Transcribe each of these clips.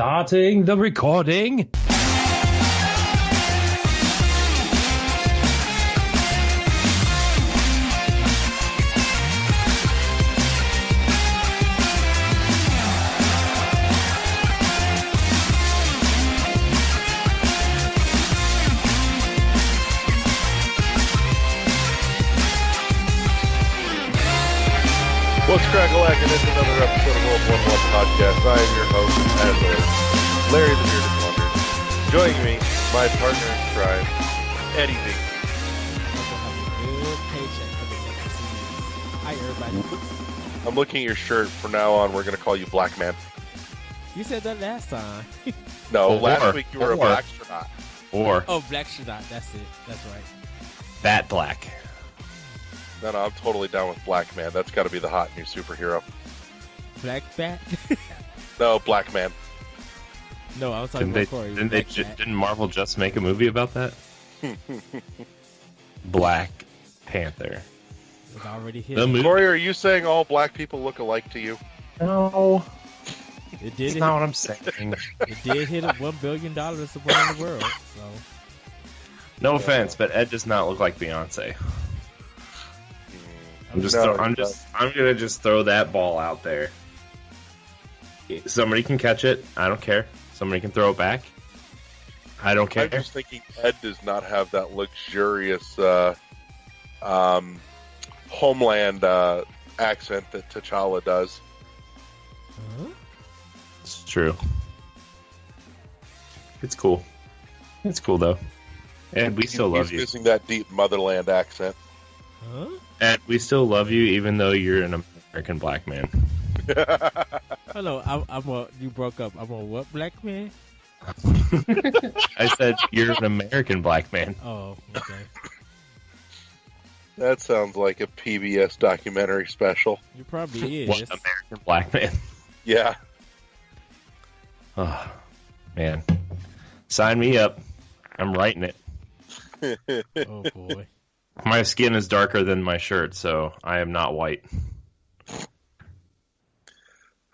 Starting the recording. What's crack-a-lack, and it's another episode of World 1-1 Podcast. I am your host, as always, Larry the Bearded Wonder. Joining me, my partner in crime, Eddie B. Good paycheck for the next season. Hi, everybody. I'm looking at your shirt. From now on, we're going to call you Black Man. You said that last time. No, last week you were a black astronaut. Oh, Black Astronaut. That's it. That's right. Bat Black. No, I'm totally down with Black Man. That's got to be the hot new superhero. Black Bat? No, Black Man. No, I was talking about Corey. Didn't Marvel just make a movie about that? Black Panther. It's already hit. Corey, are you saying all black people look alike to you? No. It did. That's not what I'm saying. It did hit $1 billion around the world. So. No offense, but Ed does not look like Beyonce. I'm gonna just throw that ball out there. Somebody can catch it. I don't care. Somebody can throw it back. I don't care. I'm just thinking Ed does not have that luxurious homeland accent that T'Challa does. Huh? It's true. It's cool. It's cool though. And we still love you. He's missing that deep motherland accent. Huh? And we still love you, even though you're an American black man. Hello, you broke up. I'm a what, black man? I said you're an American black man. Oh, okay. That sounds like a PBS documentary special. You probably is. What, American black man? Yeah. Oh, man. Sign me up. I'm writing it. Oh, boy. My skin is darker than my shirt, so I am not white.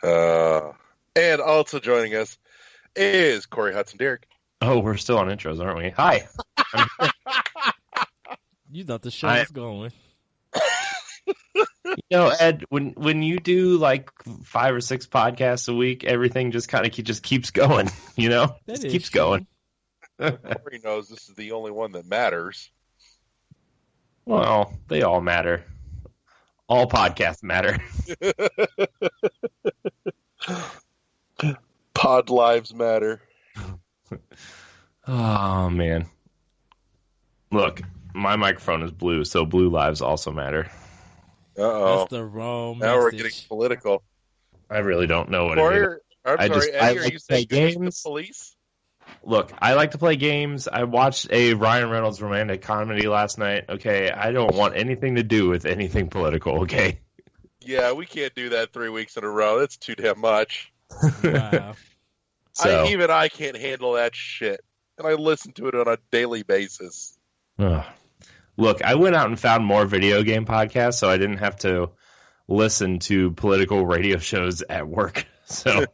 And also joining us is Corey Hudson-Derrick. Oh, we're still on intros, aren't we? Hi. You thought the show was going. You know, Ed, when you do like 5 or 6 podcasts a week, everything just kind of just keeps going. You know, That just keeps true. going. Corey knows this is the only one that matters. Well, they all matter. All podcasts matter. Pod lives matter. Oh, man. Look, my microphone is blue, so blue lives also matter. Uh-oh. That's the wrong Now we're message. getting political. I really don't know what it Corey, is. I'm sorry, I Eddie, are like you to play saying you're the games. police? Look, I like to play games. I watched a Ryan Reynolds romantic comedy last night. Okay, I don't want anything to do with anything political, okay? Yeah, we can't do that 3 weeks in a row. That's too damn much. Wow. So, Even I can't handle that shit. And I listen to it on a daily basis. look, I went out and found more video game podcasts, so I didn't have to listen to political radio shows at work. So,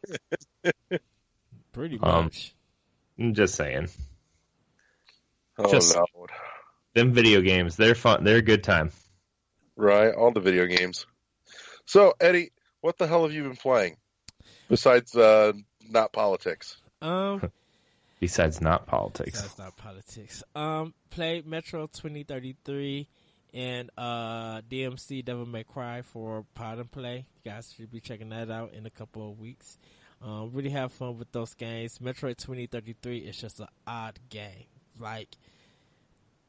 Pretty much. I'm just saying. Oh, Just- no. Them video games, they're fun. They're a good time. Right, all the video games. So, Eddie, what the hell have you been playing? Besides not politics. Besides not politics. That's not politics. Played Metro 2033 and DMC Devil May Cry for Pod and Play. You guys should be checking that out in a couple of weeks. Really have fun with those games. Metroid 2033 is just an odd game. Like,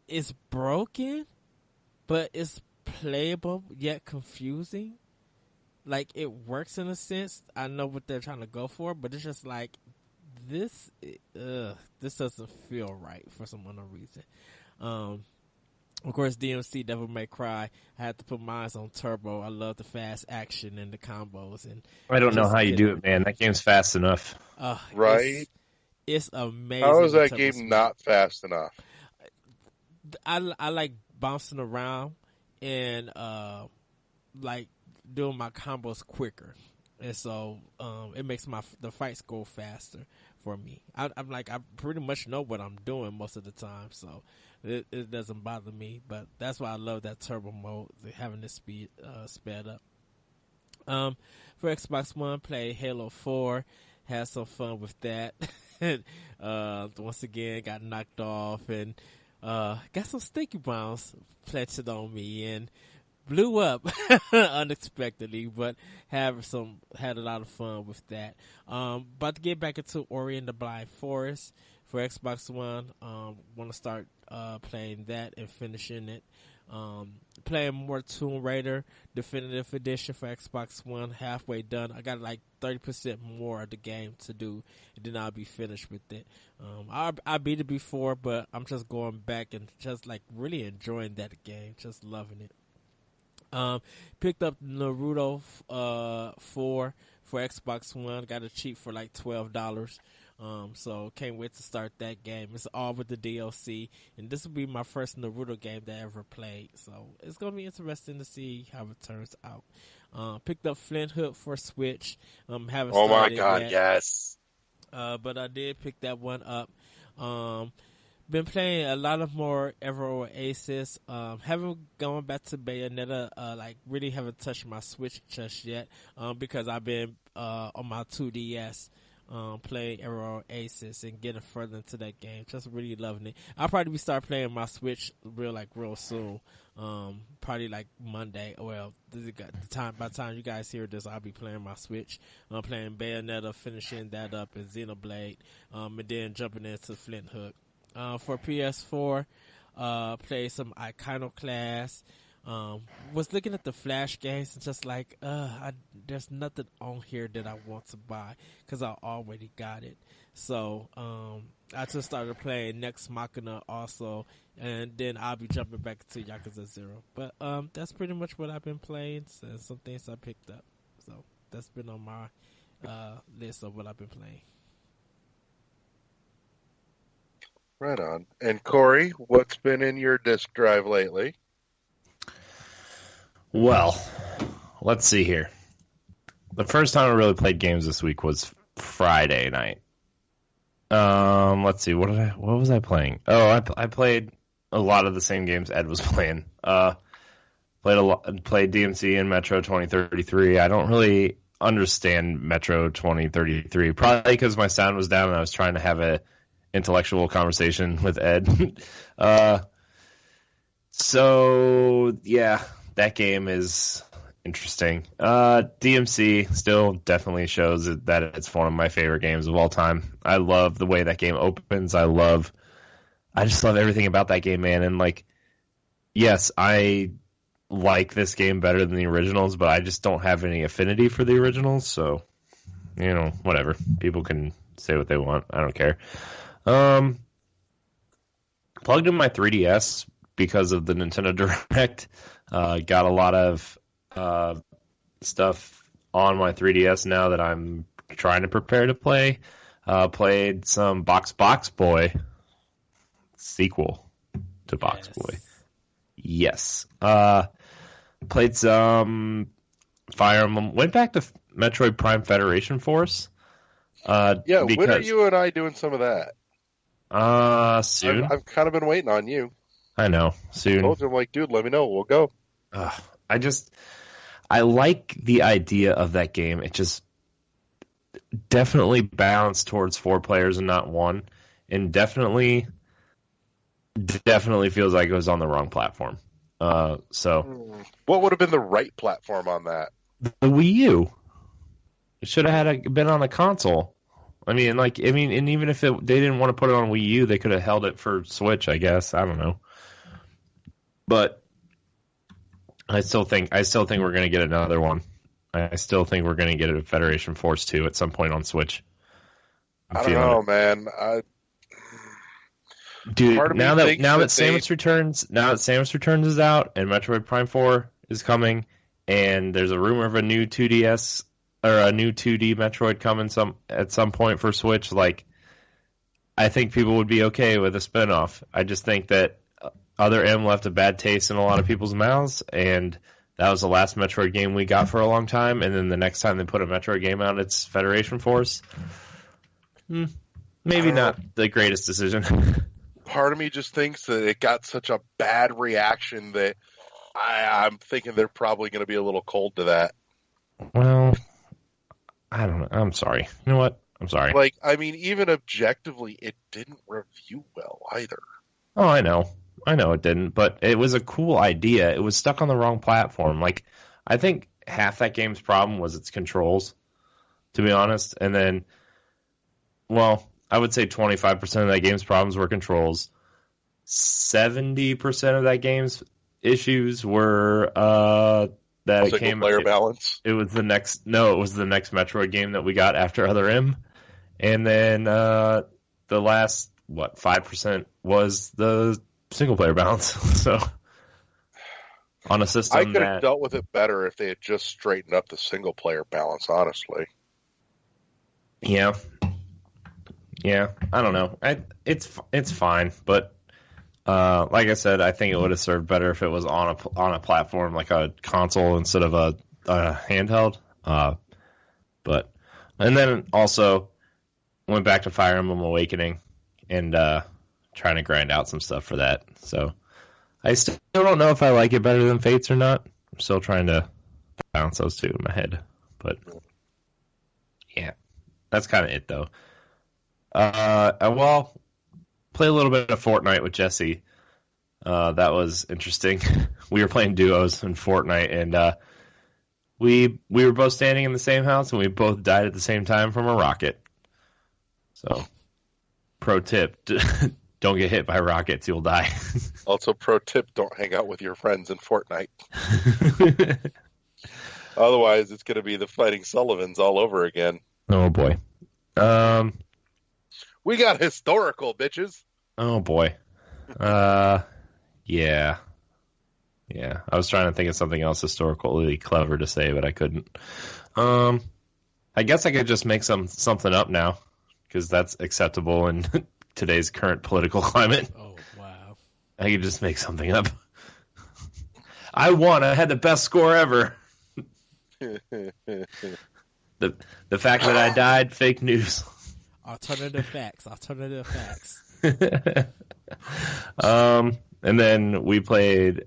it's broken, but it's playable yet confusing. Like, it works in a sense. I know what they're trying to go for, but it's just like, this doesn't feel right for some unknown reason. Of course, DMC Devil May Cry. I had to put mine on turbo. I love the fast action and the combos. And I don't know how you do it, man. That game's fast enough. Right? It's amazing. How is that turbo game speed. not fast enough? I like bouncing around and like doing my combos quicker. And so it makes the fights go faster for me. I'm like, I pretty much know what I'm doing most of the time, so it doesn't bother me. But that's why I love that turbo mode, having the speed sped up. For Xbox One, play Halo 4, had some fun with that. Once again, got knocked off and got some sticky bombs planted on me and blew up unexpectedly, but had a lot of fun with that. About to get back into Ori and the Blind Forest for Xbox One. Want to start playing that and finishing it. Playing more Tomb Raider Definitive Edition for Xbox One, halfway done. I got like 30% more of the game to do, and then I'll be finished with it. I beat it before, but I'm just going back and just like really enjoying that game, just loving it. Picked up Naruto 4 for Xbox One. Got it cheap for like $12. So can't wait to start that game. It's all with the DLC, and this will be my first Naruto game that I ever played. So it's gonna be interesting to see how it turns out. Picked up Flint Hook for Switch. Haven't Oh my started god, yet. yes. But I did pick that one up. Been playing a lot of more Ever Oasis. Haven't gone back to Bayonetta. Like really haven't touched my Switch just yet. Because I've been on my 2DS. Playing Ever Oasis and getting further into that game. Just really loving it. I'll probably start playing my Switch real soon. Probably like Monday. Well, by the time you guys hear this, I'll be playing my Switch. Playing Bayonetta, finishing that up, and Xenoblade, and then jumping into Flint Hook. For PS4, play some Iconoclast. Was looking at the Flash games and just like, there's nothing on here that I want to buy because I already got it. So, I just started playing Next Machina also, and then I'll be jumping back to Yakuza 0. But, that's pretty much what I've been playing and some things I picked up. So, that's been on my, list of what I've been playing. Right on. And Corey, what's been in your disk drive lately? Well, let's see here. The first time I really played games this week was Friday night. Let's see. What was I playing? Oh, I played a lot of the same games Ed was playing. Played DMC and Metro 2033. I don't really understand Metro 2033, probably because my sound was down and I was trying to have a intellectual conversation with Ed. So yeah, that game is interesting. DMC still definitely shows that it's one of my favorite games of all time. I love the way that game opens. I just love everything about that game, man. And like, yes, I like this game better than the originals, but I just don't have any affinity for the originals. So, whatever. People can say what they want. I don't care. Plugged in my 3DS because of the Nintendo Direct. Got a lot of stuff on my 3DS now that I'm trying to prepare to play. Played some Box Boy sequel to Box Boy. Yes. Played some Fire Emblem. Went back to Metroid Prime Federation Force. When are you and I doing some of that? Soon. I've kind of been waiting on you. I know. Soon. I told you, I'm like, dude, let me know. We'll go. I like the idea of that game. It just definitely balanced towards 4 players and not 1, and definitely feels like it was on the wrong platform. So what would have been the right platform on that? The Wii U. It should have been on a console. And even if they didn't want to put it on Wii U, they could have held it for Switch, I guess. I don't know. But I still think we're going to get another one. I still think we're going to get a Federation Force 2 at some point on Switch. I don't know, man. Dude, now that Samus Returns is out and Metroid Prime 4 is coming, and there's a rumor of a new 2DS or a new 2D Metroid coming at some point for Switch, like, I think people would be okay with a spinoff. I just think that Other M left a bad taste in a lot of people's mouths, and that was the last Metroid game we got for a long time, and then the next time they put a Metroid game out, it's Federation Force. Maybe not the greatest decision. Part of me just thinks that it got such a bad reaction that I'm thinking they're probably going to be a little cold to that. Well, I don't know. I'm sorry. You know what? I'm sorry. Like, I mean, even objectively, it didn't review well either. Oh, I know. I know it didn't, but it was a cool idea. It was stuck on the wrong platform. Like, I think half that game's problem was its controls, to be honest. And then, well, I would say 25% of that game's problems were controls. 70% of that game's issues were that it came player balance. It was the next Metroid game that we got after Other M, and then the last 5% was the single player balance. So on a system, I could have dealt with it better if they had just straightened up the single player balance. Honestly, yeah, I don't know. It's fine, but like I said, I think it would have served better if it was on a platform like a console instead of a handheld. But and then also went back to Fire Emblem Awakening and trying to grind out some stuff for that. So I still don't know if I like it better than Fates or not. I'm still trying to balance those two in my head. But yeah, that's kind of it though. Well, play a little bit of Fortnite with Jesse. That was interesting. We were playing duos in Fortnite, and we were both standing in the same house, and we both died at the same time from a rocket. So, pro tip: don't get hit by rockets, you'll die. Also, pro tip: don't hang out with your friends in Fortnite. Otherwise, it's going to be the Fighting Sullivans all over again. Oh boy. We got historical, bitches. Oh boy. Yeah. I was trying to think of something else historically clever to say, but I couldn't. I guess I could just make something up now, because that's acceptable in today's current political climate. Oh wow! I could just make something up. I won. I had the best score ever. The fact that I died, fake news. Alternative facts. And then we played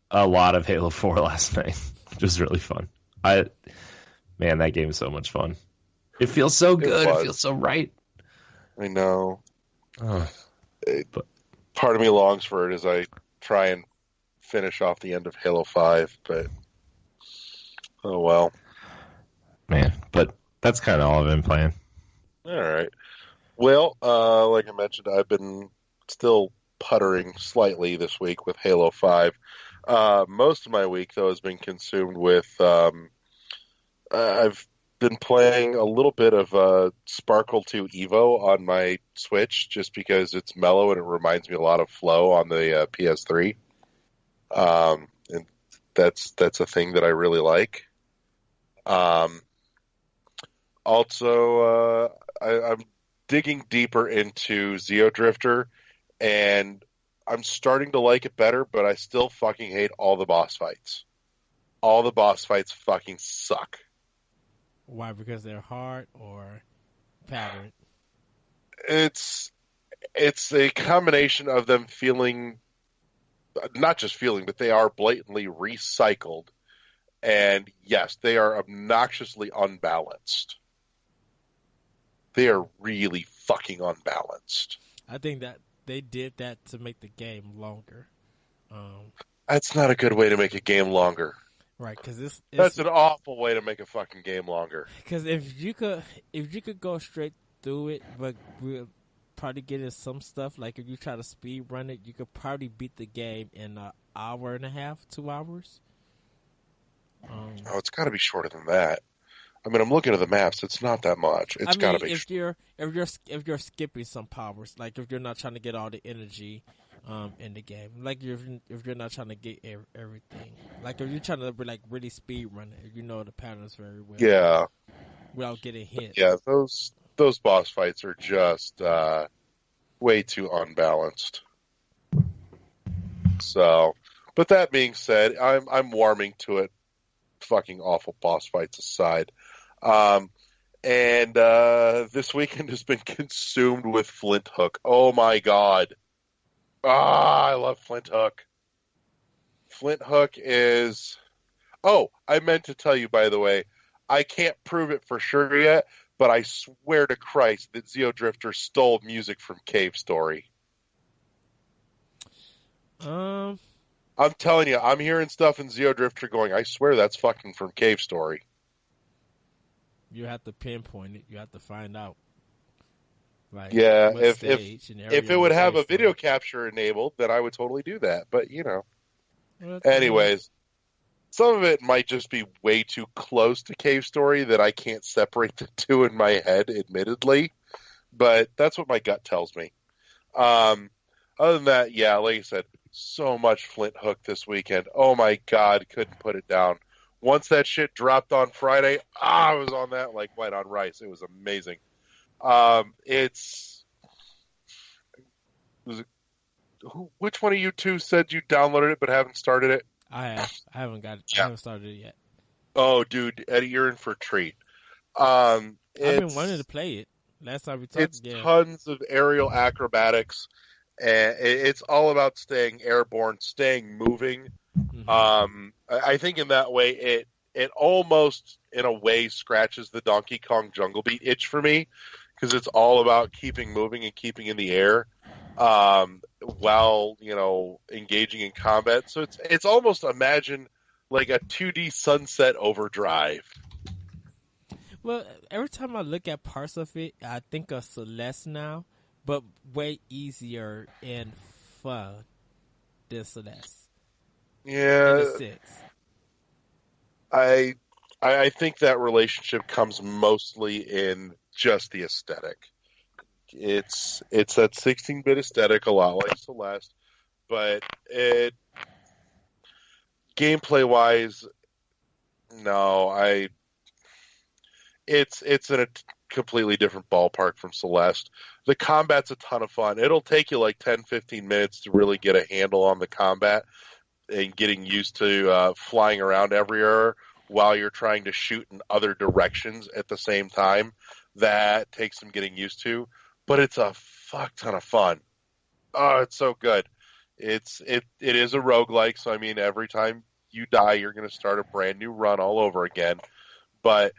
a lot of Halo 4 last night, which was really fun. Man, that game is so much fun. It feels so good. It feels so right. I know. Part of me longs for it as I try and finish off the end of Halo 5, but oh well. Man, but that's kind of all I've been playing. All right. Well, like I mentioned, I've been still puttering slightly this week with Halo 5. Most of my week, though, has been consumed with... I've been playing a little bit of Sparkle 2 Evo on my Switch, just because it's mellow and it reminds me a lot of Flow on the PS3. And that's a thing that I really like. Also, I'm digging deeper into Xeodrifter, and I'm starting to like it better, but I still fucking hate all the boss fights. All the boss fights fucking suck. Why? Because they're hard or patterned? It's a combination of them feeling, not just feeling, but they are blatantly recycled. And yes, they are obnoxiously unbalanced. They are really fucking unbalanced. I think that they did that to make the game longer. That's not a good way to make a game longer. Right, because that's an awful way to make a fucking game longer. Because if you could go straight through it, but we'll probably get in some stuff. Like if you try to speed run it, you could probably beat the game in an hour and a half, 2 hours. It's got to be shorter than that. I mean, I'm looking at the maps. It's not that much. It's got to be. If you're skipping some powers, like if you're not trying to get all the energy in the game, like if you're not trying to get everything, like if you're trying to like really speed run it, you know the patterns very well. Yeah. Without getting hit. Yeah, those boss fights are just way too unbalanced. So, but that being said, I'm warming to it fucking awful boss fights aside. And this weekend has been consumed with Flint Hook. Oh my god. I love Flint Hook. Flint Hook is... Oh, I meant to tell you, by the way, I can't prove it for sure yet, but I swear to Christ that Zeo Drifter stole music from Cave Story. I'm telling you, I'm hearing stuff in Zeo Drifter going, I swear that's fucking from Cave Story. You have to pinpoint it. You have to find out. Like, yeah, if it would have a video capture enabled, then I would totally do that. But, you know. Anyways, some of it might just be way too close to Cave Story that I can't separate the two in my head, admittedly. But that's what my gut tells me. Other than that, yeah, like I said, so much Flint Hook this weekend. Oh my god, couldn't put it down. Once that shit dropped on Friday, I was on that like white on rice. It was amazing. Which one of you two said you downloaded it but haven't started it? I have. I haven't got it. Yeah. I haven't started it yet. Oh, dude, Eddie, you're in for a treat. I've been wanting to play it. Last time we talked, it's tons of aerial acrobatics, and it's all about staying airborne, staying moving. Mm-hmm. I think in that way, it almost, in a way, scratches the Donkey Kong Jungle Beat itch for me, because it's all about keeping moving and keeping in the air, while, you know, engaging in combat. So it's almost, imagine like a 2D Sunset Overdrive. Well, every time I look at parts of it, I think of Celeste now, but way easier and fun than Celeste. Yeah, in a sense. I think that relationship comes mostly in just the aesthetic. It's that 16-bit aesthetic, a lot like Celeste, but gameplay wise, no, it's in a completely different ballpark from Celeste. The combat's a ton of fun. It'll take you like 10-15 minutes to really get a handle on the combat and getting used to flying around everywhere while you're trying to shoot in other directions at the same time. That takes some getting used to, but it's a fuck ton of fun. Oh, it's so good. It is a roguelike, so I mean, every time you die, you're going to start a brand new run all over again. But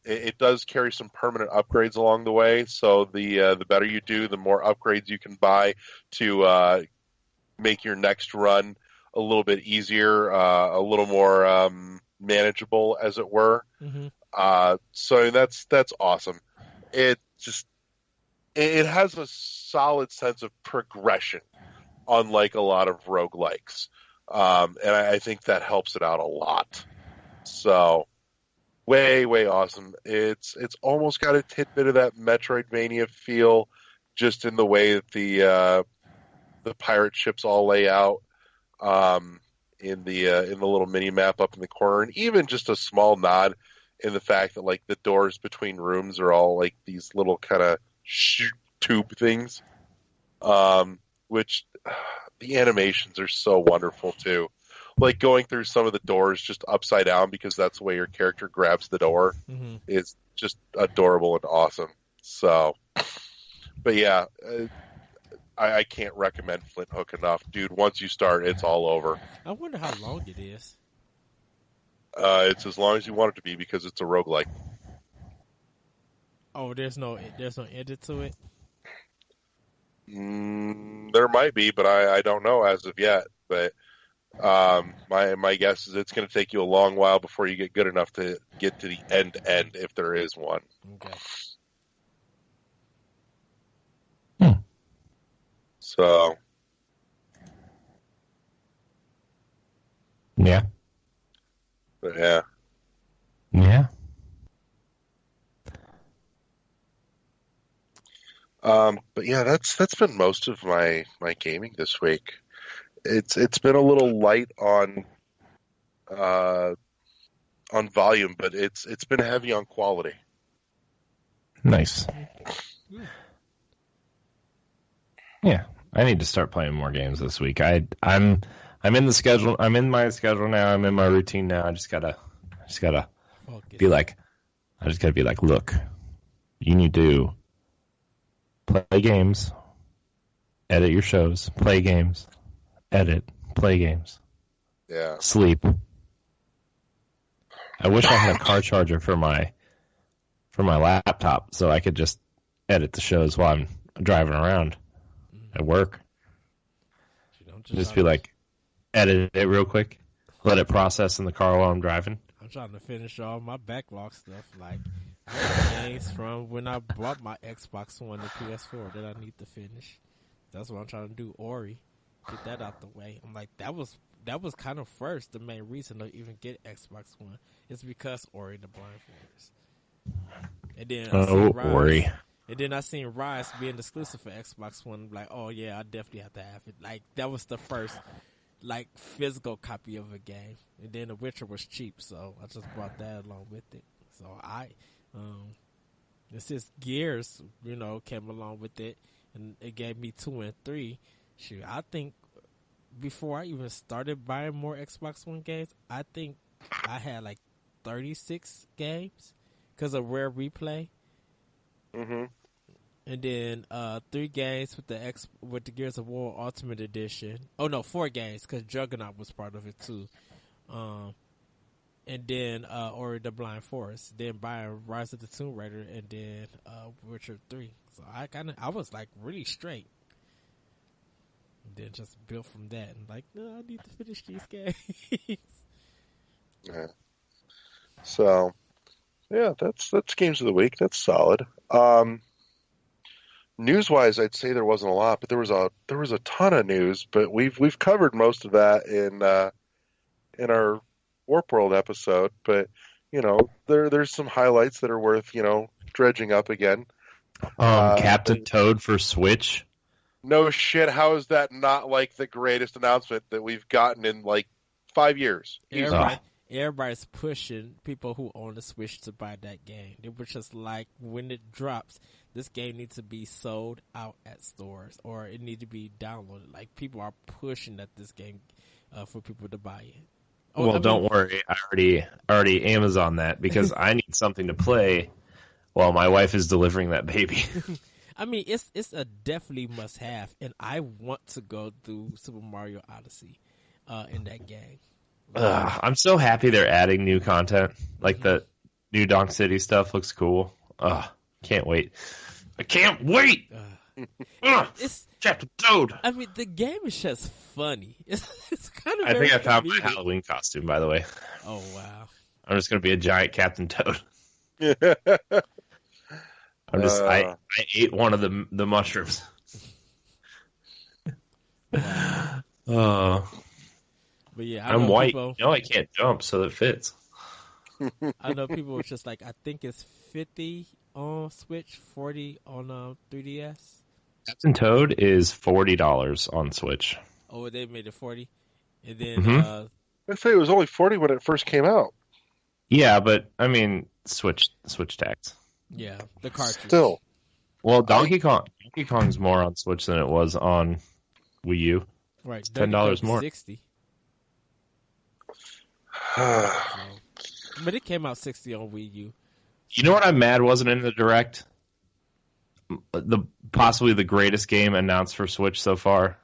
it does carry some permanent upgrades along the way. So the better you do, the more upgrades you can buy to make your next run a little bit easier, a little more manageable, as it were. Mm-hmm. So that's awesome. It has a solid sense of progression, unlike a lot of roguelikes. And I think that helps it out a lot. So way awesome. It's almost got a tidbit of that Metroidvania feel, just in the way that the pirate ships all lay out in the little mini map up in the corner, and even just a small nod in the fact that like the doors between rooms are all like these little kind of tube things, which the animations are so wonderful too. Like going through some of the doors just upside down because that's the way your character grabs the door. Mm-hmm. Is just adorable and awesome. So, but yeah, I can't recommend Flint Hook enough, dude. Once you start, it's all over. I wonder how long it is. It's as long as you want it to be because it's a roguelike. Oh, there's no edit to it? There might be, but I don't know as of yet. But my guess is it's going to take you a long while before you get good enough to get to the end, if there is one. Okay. So. Yeah. But yeah. Yeah. But yeah, that's been most of my gaming this week. It's been a little light on volume, but it's been heavy on quality. Nice. Yeah, I need to start playing more games this week. I'm I'm in the schedule. I'm in my schedule now. I'm in my routine now. I just gotta Focus. be like, look, you need to play games, edit your shows, play games, edit, play games, Yeah. sleep. I wish I had a car charger for my laptop so I could just edit the shows while I'm driving around at work. You know, Just be like, edit it real quick, let it process in the car while I'm driving. I'm trying to finish all my backlog stuff. Like, I have games from when I bought my Xbox One and PS4 that I need to finish. That's what I'm trying to do. Ori, get that out the way. I'm like, that was kind of first the main reason to even get Xbox One. It's because Ori the Blind Forest. And then I seen Rise. Ori. And then I seen Rise being exclusive for Xbox One. I'm like, oh yeah, I definitely have to have it. Like, that was the first like physical copy of a game. And then The Witcher was cheap, so I just bought that along with it. So it's just Gears, came along with it, and it gave me 2 and 3. Shoot, I think before I even started buying more Xbox One games, I think I had like 36 games because of Rare Replay. Mm-hmm. And then 3 games with the Gears of War Ultimate Edition. Oh no, 4 games because Juggernaut was part of it too. And then Ori the Blind Forest. Then buying Rise of the Tomb Raider, and then Witcher 3. So I was like really straight. And then just built from that, and like, no, I need to finish these games. Yeah. So, yeah, that's games of the week. That's solid. News-wise, I'd say there wasn't a lot, but there was a ton of news. But we've covered most of that in our Warp World episode. But there's some highlights that are worth dredging up again. Captain Toad for Switch. No shit. How is that not like the greatest announcement that we've gotten in like 5 years? Everybody's pushing people who own the Switch to buy that game. They were just like, when it drops, this game needs to be sold out at stores, or it needs to be downloaded. Like, people are pushing at this game for people to buy it. Don't worry. I already Amazon that because I need something to play while my wife is delivering that baby. I mean, it's a definitely must have, and I want to go through Super Mario Odyssey in that game. I'm so happy they're adding new content. Like the new Donk City stuff looks cool. Can't wait. I can't wait! It's Captain Toad. I mean, the game is just funny. It's kind of. I think I found my Halloween costume, by the way. Oh wow! I'm just gonna be a giant Captain Toad. I ate one of the mushrooms. Wow. But yeah, I'm white. I can't jump, so it fits. I know people were just like, I think it's 50 on Switch, 40 on 3DS. Captain Toad is $40 on Switch. Oh, they made it 40, and then I'd say it was only 40 when it first came out. Yeah, but I mean, Switch tax. Yeah, the cartridge. Still, well, Donkey Kong's more on Switch than it was on Wii U. Right, it's $10 more. 60. But it came out 60 on Wii U. You know what I'm mad wasn't in the Direct? Possibly the greatest game announced for Switch so far.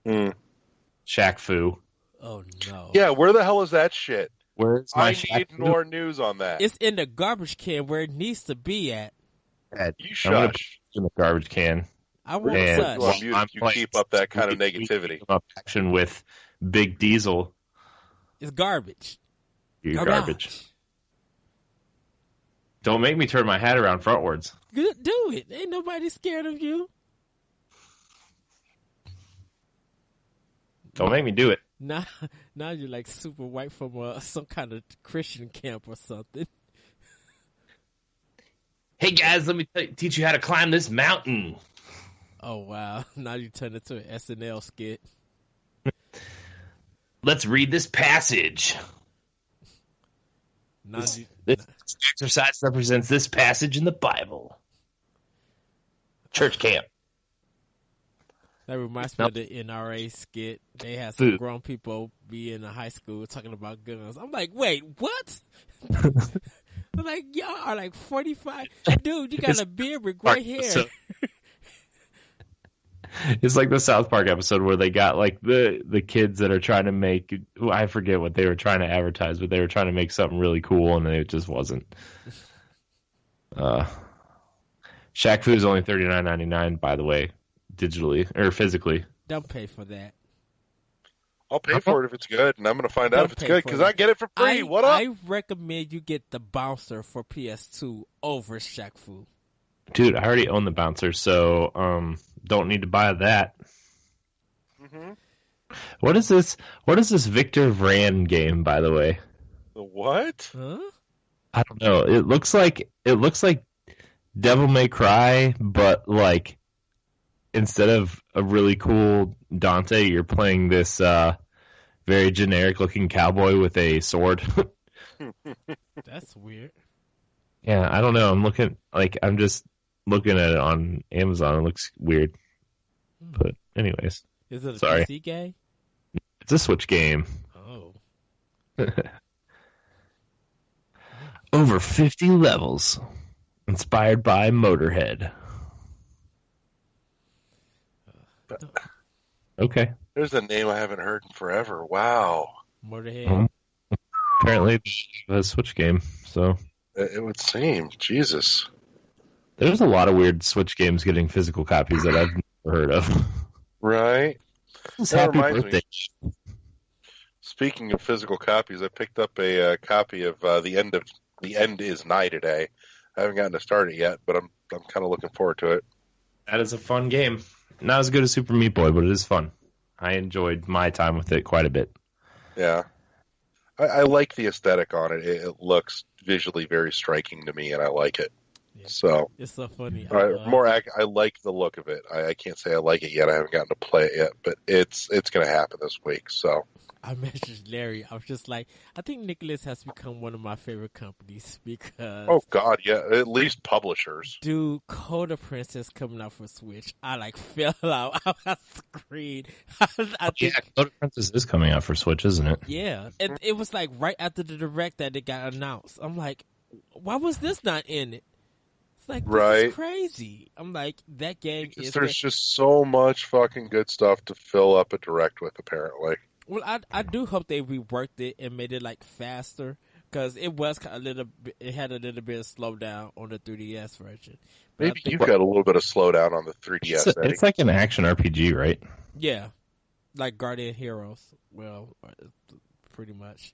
Shaq Fu. Oh no. Yeah, where the hell is that shit? Where's my I need more news on that. It's in the garbage can where it needs to be at. You shush. In the garbage can. I won't such. You keep up that kind of negativity. Action with Big Diesel. It's garbage. You're garbage. Don't make me turn my hat around frontwards. Do it. Ain't nobody scared of you. Don't make me do it. Now you're like super white from some kind of Christian camp or something. Hey guys, let me teach you how to climb this mountain. Oh wow! Now you turn into an SNL skit. Let's read this passage. This exercise represents this passage in the Bible. Church camp. That reminds me of the NRA skit. They had some Dude. grown people be in a high school talking about guns. I'm like, wait, what? I'm like, y'all are like 45. Dude, you got a beard with gray hair. It's like the South Park episode where they got like the kids that are trying to make, I forget what they were trying to advertise, but they were trying to make something really cool and it just wasn't. Shaq Fu is only $39.99, by the way, digitally or physically. Don't pay for that. I'll pay for it if it's good, and I'm going to find out if it's good because I get it for free. What up? I recommend you get the bouncer for PS2 over Shaq Fu. Dude, I already own the bouncer, so don't need to buy that. Mm-hmm. What is this? What is this Victor Vran game, by the way? The what? Huh? I don't know. It looks like Devil May Cry, but like instead of a really cool Dante, you're playing this very generic looking cowboy with a sword. That's weird. Yeah, I don't know. I'm just looking at it on Amazon. It looks weird. But anyways. Is it a Sorry. PC game? It's a Switch game. Oh. Over 50 levels. Inspired by Motorhead. Okay. There's a name I haven't heard in forever. Wow. Motorhead. Apparently a Switch game, so It would seem. Jesus. there's a lot of weird Switch games getting physical copies that I've never heard of. Right? That Happy reminds birthday. me. Speaking of physical copies, I picked up a copy of The End Is Nigh today. I haven't gotten to start it yet, but I'm kind of looking forward to it. That is a fun game. Not as good as Super Meat Boy, but it is fun. I enjoyed my time with it quite a bit. Yeah. I like the aesthetic on it. It looks visually very striking to me, and I like it. Yeah. So It's so funny. I like the look of it. I can't say I like it yet. I haven't gotten to play it yet, but it's going to happen this week. So I messaged Larry. I was just like, I think Nicholas has become one of my favorite companies because oh god, yeah, at least publishers. dude, Coda Princess coming out for Switch. I like fell out. I screamed. I think, Code Princess is coming out for Switch, isn't it? yeah. It was like right after the direct that it got announced. I'm like, why was this not in it? It's like, this Right. is crazy. I'm like, that game Because is. there's just so much fucking good stuff to fill up a direct with, apparently. Well, I do hope they reworked it and made it like faster because it was a little bit, it had a little bit of slowdown on the 3DS version. But Maybe you've got a little bit of slowdown on the 3DS. Eddie. It's like an action RPG, right? yeah, like Guardian Heroes. Well, pretty much.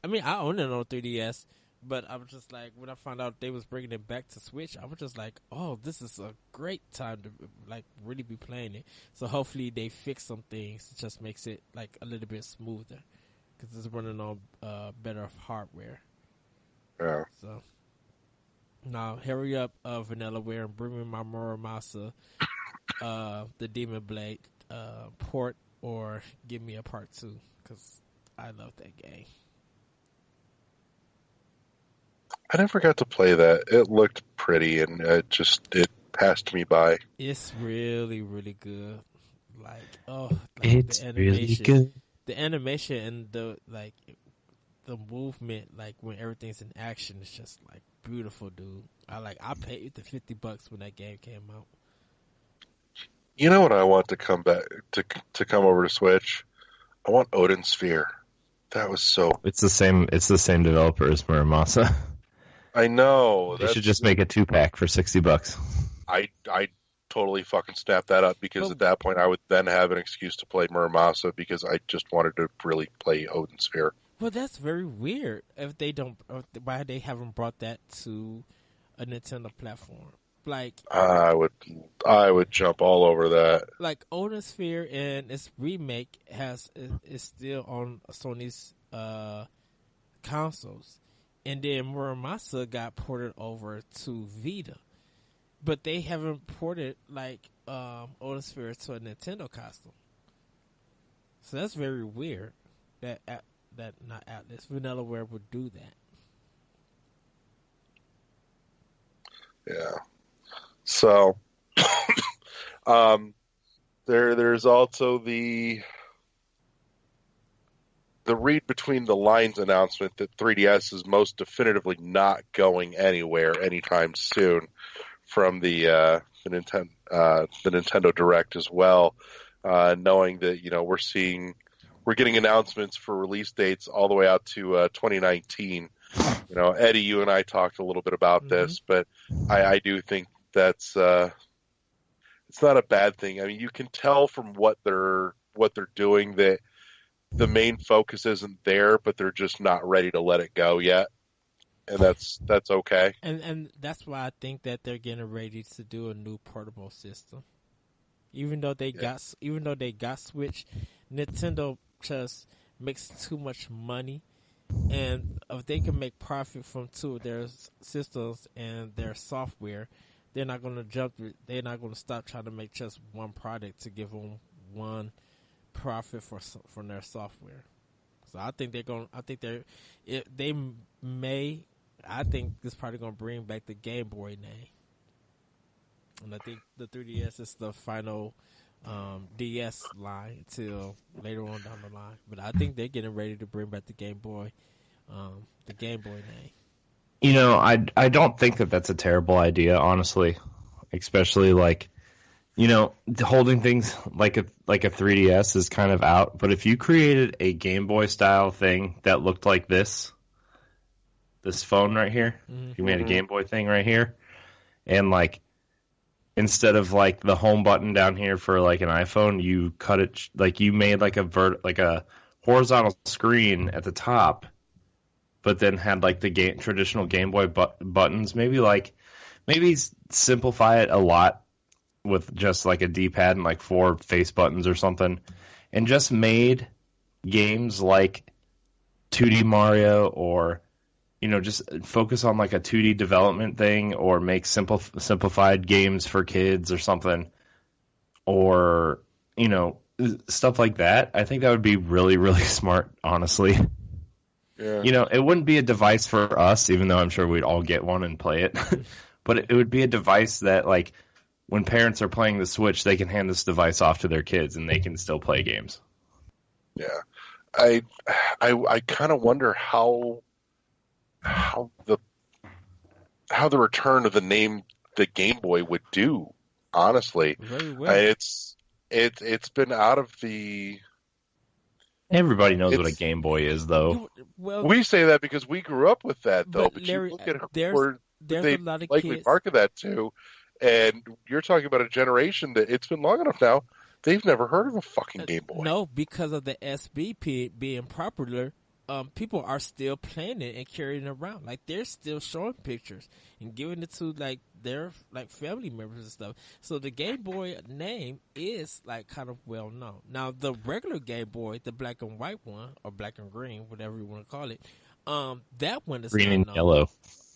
I mean, I own it on 3DS, but I was just like, when I found out they was bringing it back to Switch, I was just like, oh, this is a great time to like really be playing it. So hopefully they fix some things. It just makes it like a little bit smoother because it's running on better hardware. Yeah. So now hurry up, Vanillaware, and bring me my Muramasa, the Demon Blade port, or give me a part 2 because I love that game. I never got to play that. It looked pretty, and it passed me by. It's really, really good. Like, It's the really animation, good. the animation and the movement, like when everything's in action, it's just like beautiful, dude. I paid the $50 when that game came out. You know what I want to come back to come over to Switch? I want Odin Sphere. That was so. It's the same developer as Muramasa. I know. They should just make a 2-pack for $60. I totally fucking snap that up because at that point I would then have an excuse to play Muramasa because I just wanted to really play Odin Sphere. Well, that's very weird. If they don't, why they haven't brought that to a Nintendo platform? Like I would jump all over that. Like Odin Sphere and its remake is still on Sony's consoles, and then Muramasa got ported over to Vita, but they haven't ported like Odin Sphere to a Nintendo console. So that's very weird. That not Atlas Vanillaware would do that. Yeah. So There's also the read between the lines announcement that 3DS is most definitively not going anywhere anytime soon from the Nintendo Direct as well. Knowing that we're getting announcements for release dates all the way out to 2019. Eddie, you and I talked a little bit about this, but I do think that's it's not a bad thing. I mean, you can tell from what they're doing that the main focus isn't there, but they're just not ready to let it go yet, and that's okay. And that's why I think that they're getting ready to do a new portable system. Even though they got Switch, Nintendo just makes too much money, and if they can make profit from two of their systems and their software, they're not going to jump. They're not going to stop trying to make just one product to give them one profit from their software. So I think they're going. I think they may. I think this probably going to bring back the Game Boy name, and I think the 3DS is the final DS line until later on down the line. But I think they're getting ready to bring back the Game Boy name. I don't think that that's a terrible idea, honestly. Especially holding things like a 3DS is kind of out. But if you created a Game Boy style thing that looked like this phone right here, if you made a Game Boy thing right here, and instead of the home button down here for an iPhone, you cut it you made a horizontal screen at the top, but then had the traditional Game Boy buttons. Maybe simplify it a lot with just a D-pad and 4 face buttons or something, and just made games like 2D Mario, or just focus on a 2D development thing, or make simplified games for kids or something, or stuff like that. I think that would be really, really smart, honestly. Yeah. It wouldn't be a device for us, even though I'm sure we'd all get one and play it. But it would be a device that, when parents are playing the Switch, they can hand this device off to their kids and they can still play games. Yeah. I kind of wonder how the return of the name the Game Boy would do, honestly. Very well. It's been out of the... Everybody knows what a Game Boy is, though. Well, we say that because we grew up with that, though. But Larry, you look at there's they a lot of likely kids. market that too, and you're talking about a generation that it's been long enough now. They've never heard of a fucking Game Boy. No, because of the SBP being popular, people are still playing it and carrying it around. They're still showing pictures and giving it to their family members and stuff. So the Game Boy name is kind of well known. Now the regular Game Boy, the black and white one, or black and green, whatever you want to call it, that one is green not and known. yellow.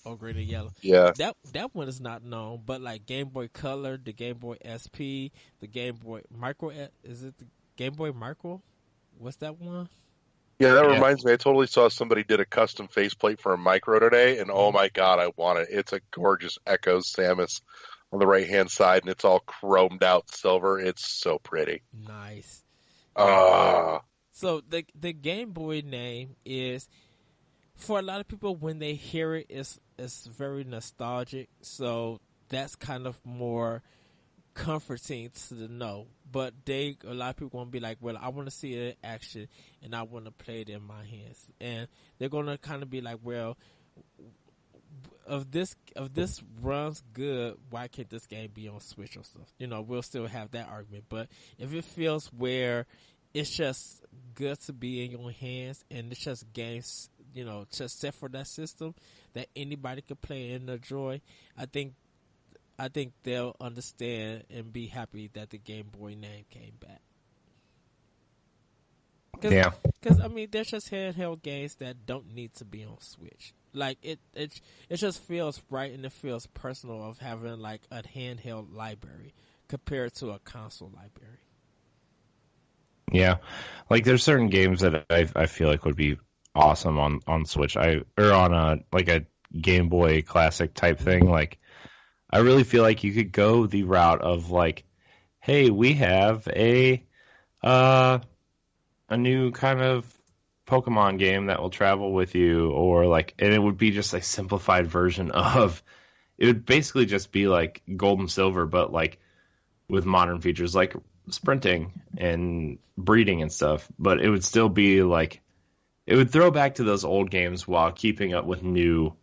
Oh, green and yellow. Yeah. That one is not known, but Game Boy Color, the Game Boy SP, the Game Boy Micro, is it the Game Boy Micro? What's that one? Yeah, that reminds me. I totally saw somebody did a custom faceplate for a Micro today, and oh my god, I want it. It's a gorgeous Echo Samus on the right-hand side, and it's all chromed out silver. It's so pretty. Nice. So the Game Boy name is, for a lot of people, when they hear it, it's very nostalgic. So that's kind of more comforting to know. But a lot of people want to be like, well, I want to see it in action and I want to play it in my hands. And they're going to kind of be like, well, if this runs good, why can't this game be on Switch or stuff? We'll still have that argument. But if it feels where it's just good to be in your hands and it's just games, just set for that system that anybody can play and enjoy, I think they'll understand and be happy that the Game Boy name came back. Yeah. Because, there's just handheld games that don't need to be on Switch. It just feels right, and it feels personal of having, a handheld library compared to a console library. Yeah. There's certain games that I feel like would be awesome on Switch. Or on a Game Boy Classic type thing. I really feel like you could go the route of hey, we have a new kind of Pokemon game that will travel with you, or like, and it would be just a simplified version of. It would basically just be like Gold and Silver, but like with modern features like sprinting and breeding and stuff. But it would still be like it would throw back to those old games while keeping up with new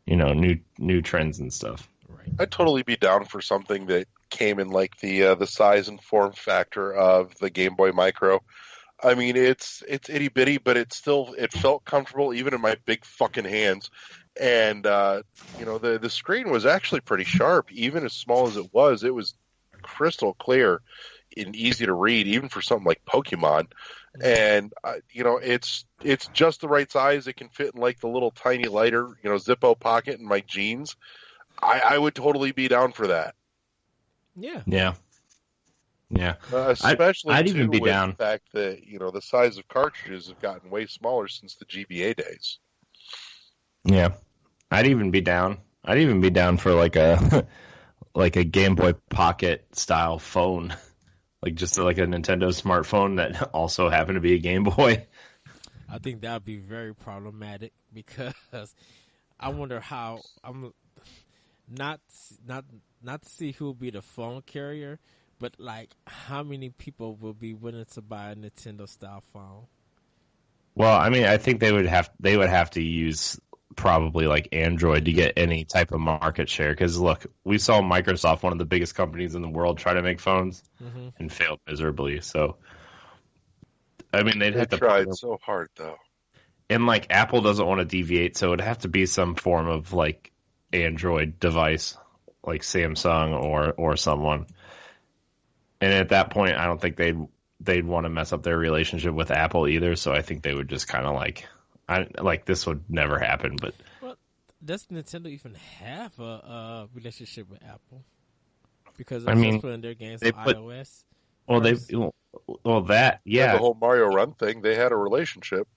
trends and stuff. Right. I'd totally be down for something that came in like the size and form factor of the Game Boy Micro. I mean, it's itty bitty, but it felt comfortable even in my big fucking hands. And the screen was actually pretty sharp, even as small as it was. It was crystal clear and easy to read, even for something like Pokemon. And it's just the right size. It can fit in like the little tiny lighter, Zippo pocket in my jeans. I would totally be down for that. Yeah. Yeah. Yeah. Especially I'd even be with down. the fact that the size of cartridges have gotten way smaller since the GBA days. Yeah. I'd even be down. I'd even be down for like a like a Game Boy Pocket style phone. Like just like a Nintendo smartphone that also happened to be a Game Boy. I think that would be very problematic because I wonder how I'm not to see who will be the phone carrier, but like how many people will be willing to buy a Nintendo style phone? Well, I mean, I think they would have to use probably like Android to get any type of market share. Because look, we saw Microsoft, one of the biggest companies in the world, try to make phones and failed miserably. So, I mean, they'd They have to tried so hard though. and like Apple doesn't want to deviate, so it'd have to be some form of like Android device, like Samsung or someone. And at that point, I don't think they'd want to mess up their relationship with Apple either. So I think they would just kind of like this would never happen. But Well, does Nintendo even have a relationship with Apple? Because they're just putting their games on iOS. That Yeah, the whole Mario Run thing, they had a relationship.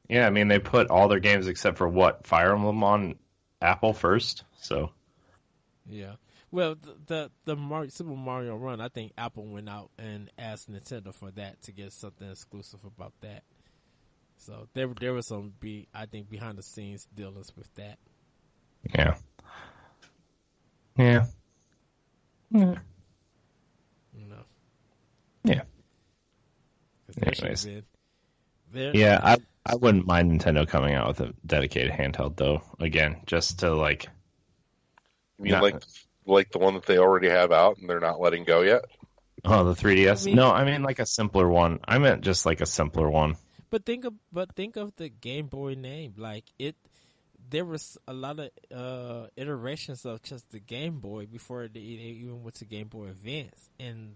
Yeah, I mean they put all their games except for what Fire Emblem on Apple first. So yeah. Well, the Super Mario Run, I think Apple went out and asked Nintendo for that to get something exclusive about that. So there was some I think behind the scenes dealings with that. Yeah. Yeah. Yeah. Yeah. Anyways. Yeah, I wouldn't mind Nintendo coming out with a dedicated handheld though. Again, just to like. You mean like the one that they already have out and they're not letting go yet? Oh, the 3DS? No, I mean like a simpler one. I meant just like a simpler one. But think of the Game Boy name. Like there was a lot of iterations of just the Game Boy before they even went to Game Boy Advance. And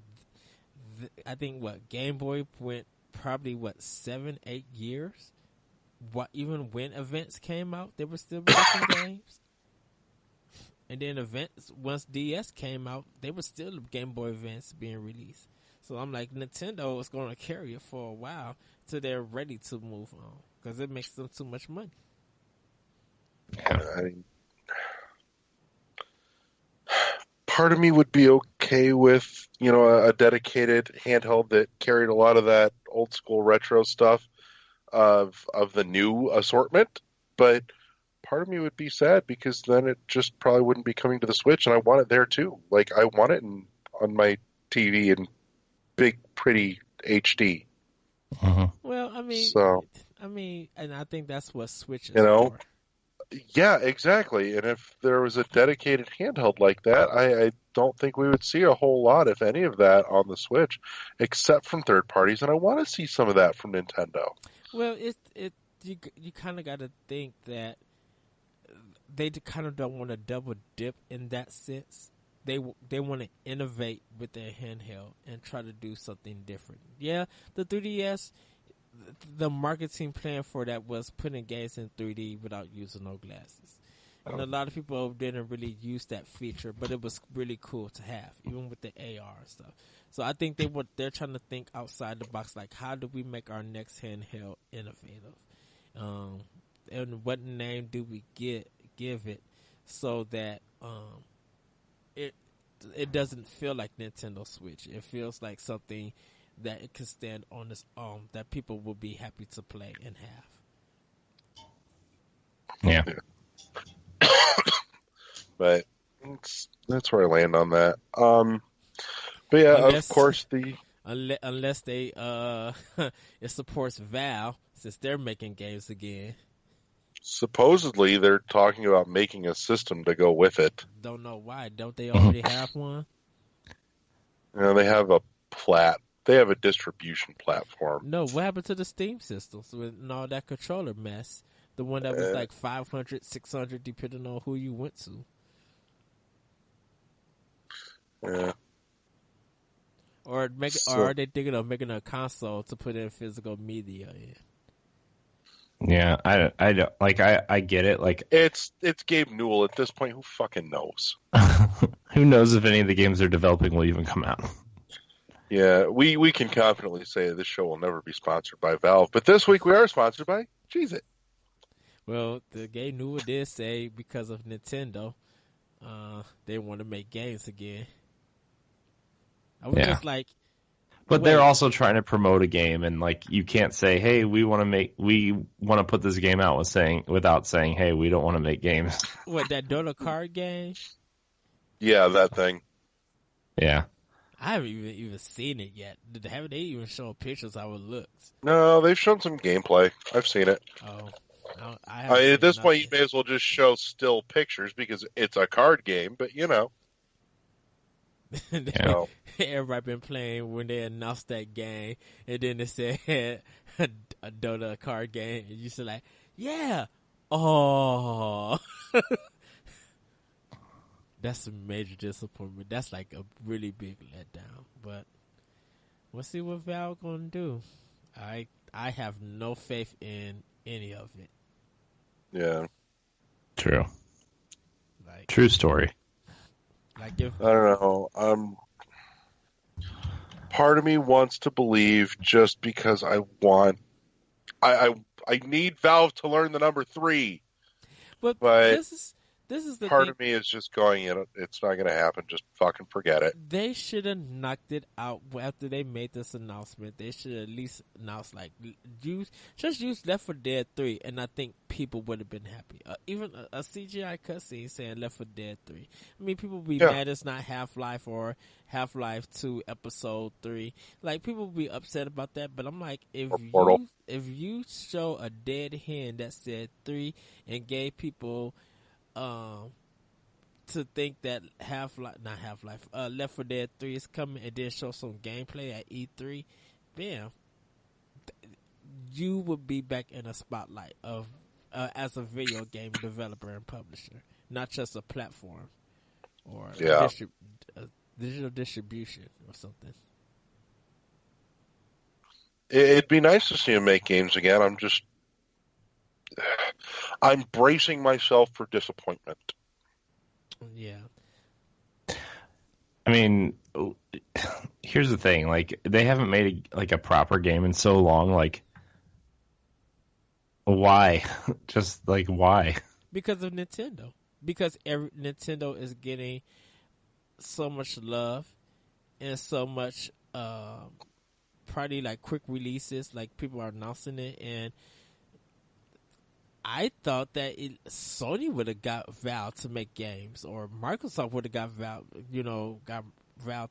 I think Game Boy went probably 7-8 years. Even when Advance came out, they were still releasing games. And then once DS came out, they were still Game Boy Advance being released. So I'm like, Nintendo is going to carry it for a while till they're ready to move on because it makes them too much money. Yeah, I mean, part of me would be okay with a dedicated handheld that carried a lot of that old school retro stuff of the new assortment, but part of me would be sad because then it just probably wouldn't be coming to the Switch, and I want it there too. Like I want it on my TV in big, pretty HD. Well, I mean, and I think that's what Switch is for. Yeah, exactly. And if there was a dedicated handheld like that, I don't think we would see a whole lot, if any of that, on the Switch, except from third parties. And I want to see some of that from Nintendo. Well, you kind of got to think that they kind of don't want to double dip in that sense. They want to innovate with their handheld and try to do something different. Yeah, the 3DS, the marketing plan for that was putting games in 3D without using no glasses. And a lot of people didn't really use that feature, but it was really cool to have, even with the AR and stuff. So I think they're trying to think outside the box, like how do we make our next handheld innovative? And what name do we give it so that it doesn't feel like Nintendo Switch. It feels like something that it can stand on its own, that people will be happy to play and have. Yeah. But that's where I land on that. But yeah, of course unless they it supports Valve since they're making games again. Supposedly they're talking about making a system to go with it. Don't know why. Don't they already have one? They have a distribution platform. No, what happened to the Steam systems with all that controller mess? The one that was like 500, 600, depending on who you went to. Yeah. Or are they thinking of making a console to put in physical media in? Yeah, I don't like. I get it. Like it's Gabe Newell at this point. Who fucking knows? Who knows if any of the games they're developing will even come out? Yeah, we can confidently say this show will never be sponsored by Valve, but this week we are sponsored by Cheez-It. Well, the Gabe Newell did say because of Nintendo, they want to make games again. I was just like, but they're also trying to promote a game, and like you can't say, "Hey, we want to put this game out," without saying, "Hey, we don't want to make games." What, that Dota card game? Yeah, that thing. Yeah, I haven't even seen it yet. Haven't they even shown pictures how it looks? No, they've shown some gameplay. I've seen it. Oh, at this point, you may as well just show still pictures because it's a card game. But Everybody been playing when they announced that game, and then they said a Dota card game, and you said like, yeah, oh, that's a major disappointment. That's like a really big letdown. But we'll see what Valve gonna do. I have no faith in any of it. Yeah, true. True story. I don't know. Part of me wants to believe just because I need Valve to learn the number 3. But this is the part thing. of me is just going, it's not going to happen. Just fucking forget it. They should have knocked it out after they made this announcement. They should at least announce use Left 4 Dead 3, and I think people would have been happy. Even a CGI cutscene saying Left 4 Dead 3. I mean, people would be mad it's not Half-Life or Half-Life 2 Episode 3. Like, people would be upset about that. But I'm like, if you show a dead hen that said 3 and gave people to think that Left 4 Dead 3 is coming and then show some gameplay at E3, bam, you would be back in a spotlight of as a video game developer and publisher, not just a platform or a digital distribution or something. It'd be nice to see him make games again. I'm bracing myself for disappointment. Yeah. I mean, here's the thing. Like, they haven't made a proper game in so long. Like, why? Just why? Because of Nintendo. Because Nintendo is getting so much love and so much probably quick releases. Like, people are announcing it, and I thought that Sony would have got Valve to make games, or Microsoft would have got Valve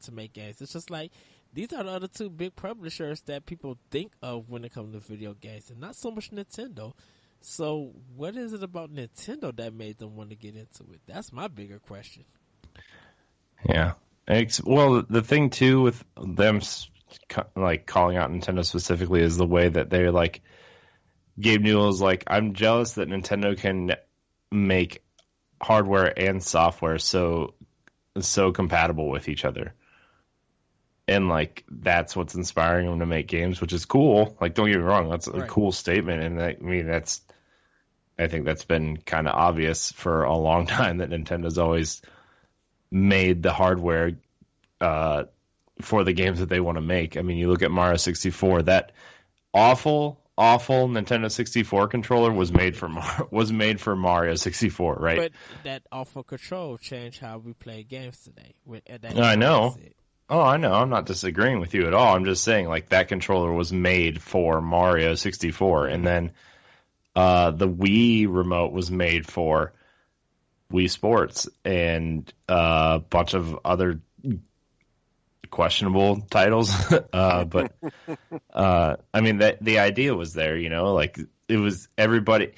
to make games. It's just like, these are the other two big publishers that people think of when it comes to video games, and not so much Nintendo. So what is it about Nintendo that made them want to get into it? That's my bigger question. Yeah. Well, the thing too with them calling out Nintendo specifically is the way that they're Gabe Newell is I'm jealous that Nintendo can make hardware and software so compatible with each other. And that's what's inspiring them to make games, which is cool. Don't get me wrong, that's a cool statement. And I think that's been kind of obvious for a long time that Nintendo's always made the hardware for the games that they want to make. I mean, you look at Mario 64, that awful awful Nintendo 64 controller was made for Mario 64, right? But that awful control changed how we play games today. I know. Oh, I know. I'm not disagreeing with you at all. I'm just saying, like, that controller was made for Mario 64, and then the Wii remote was made for Wii Sports and a bunch of other questionable titles. But I mean, the idea was there, like it was everybody.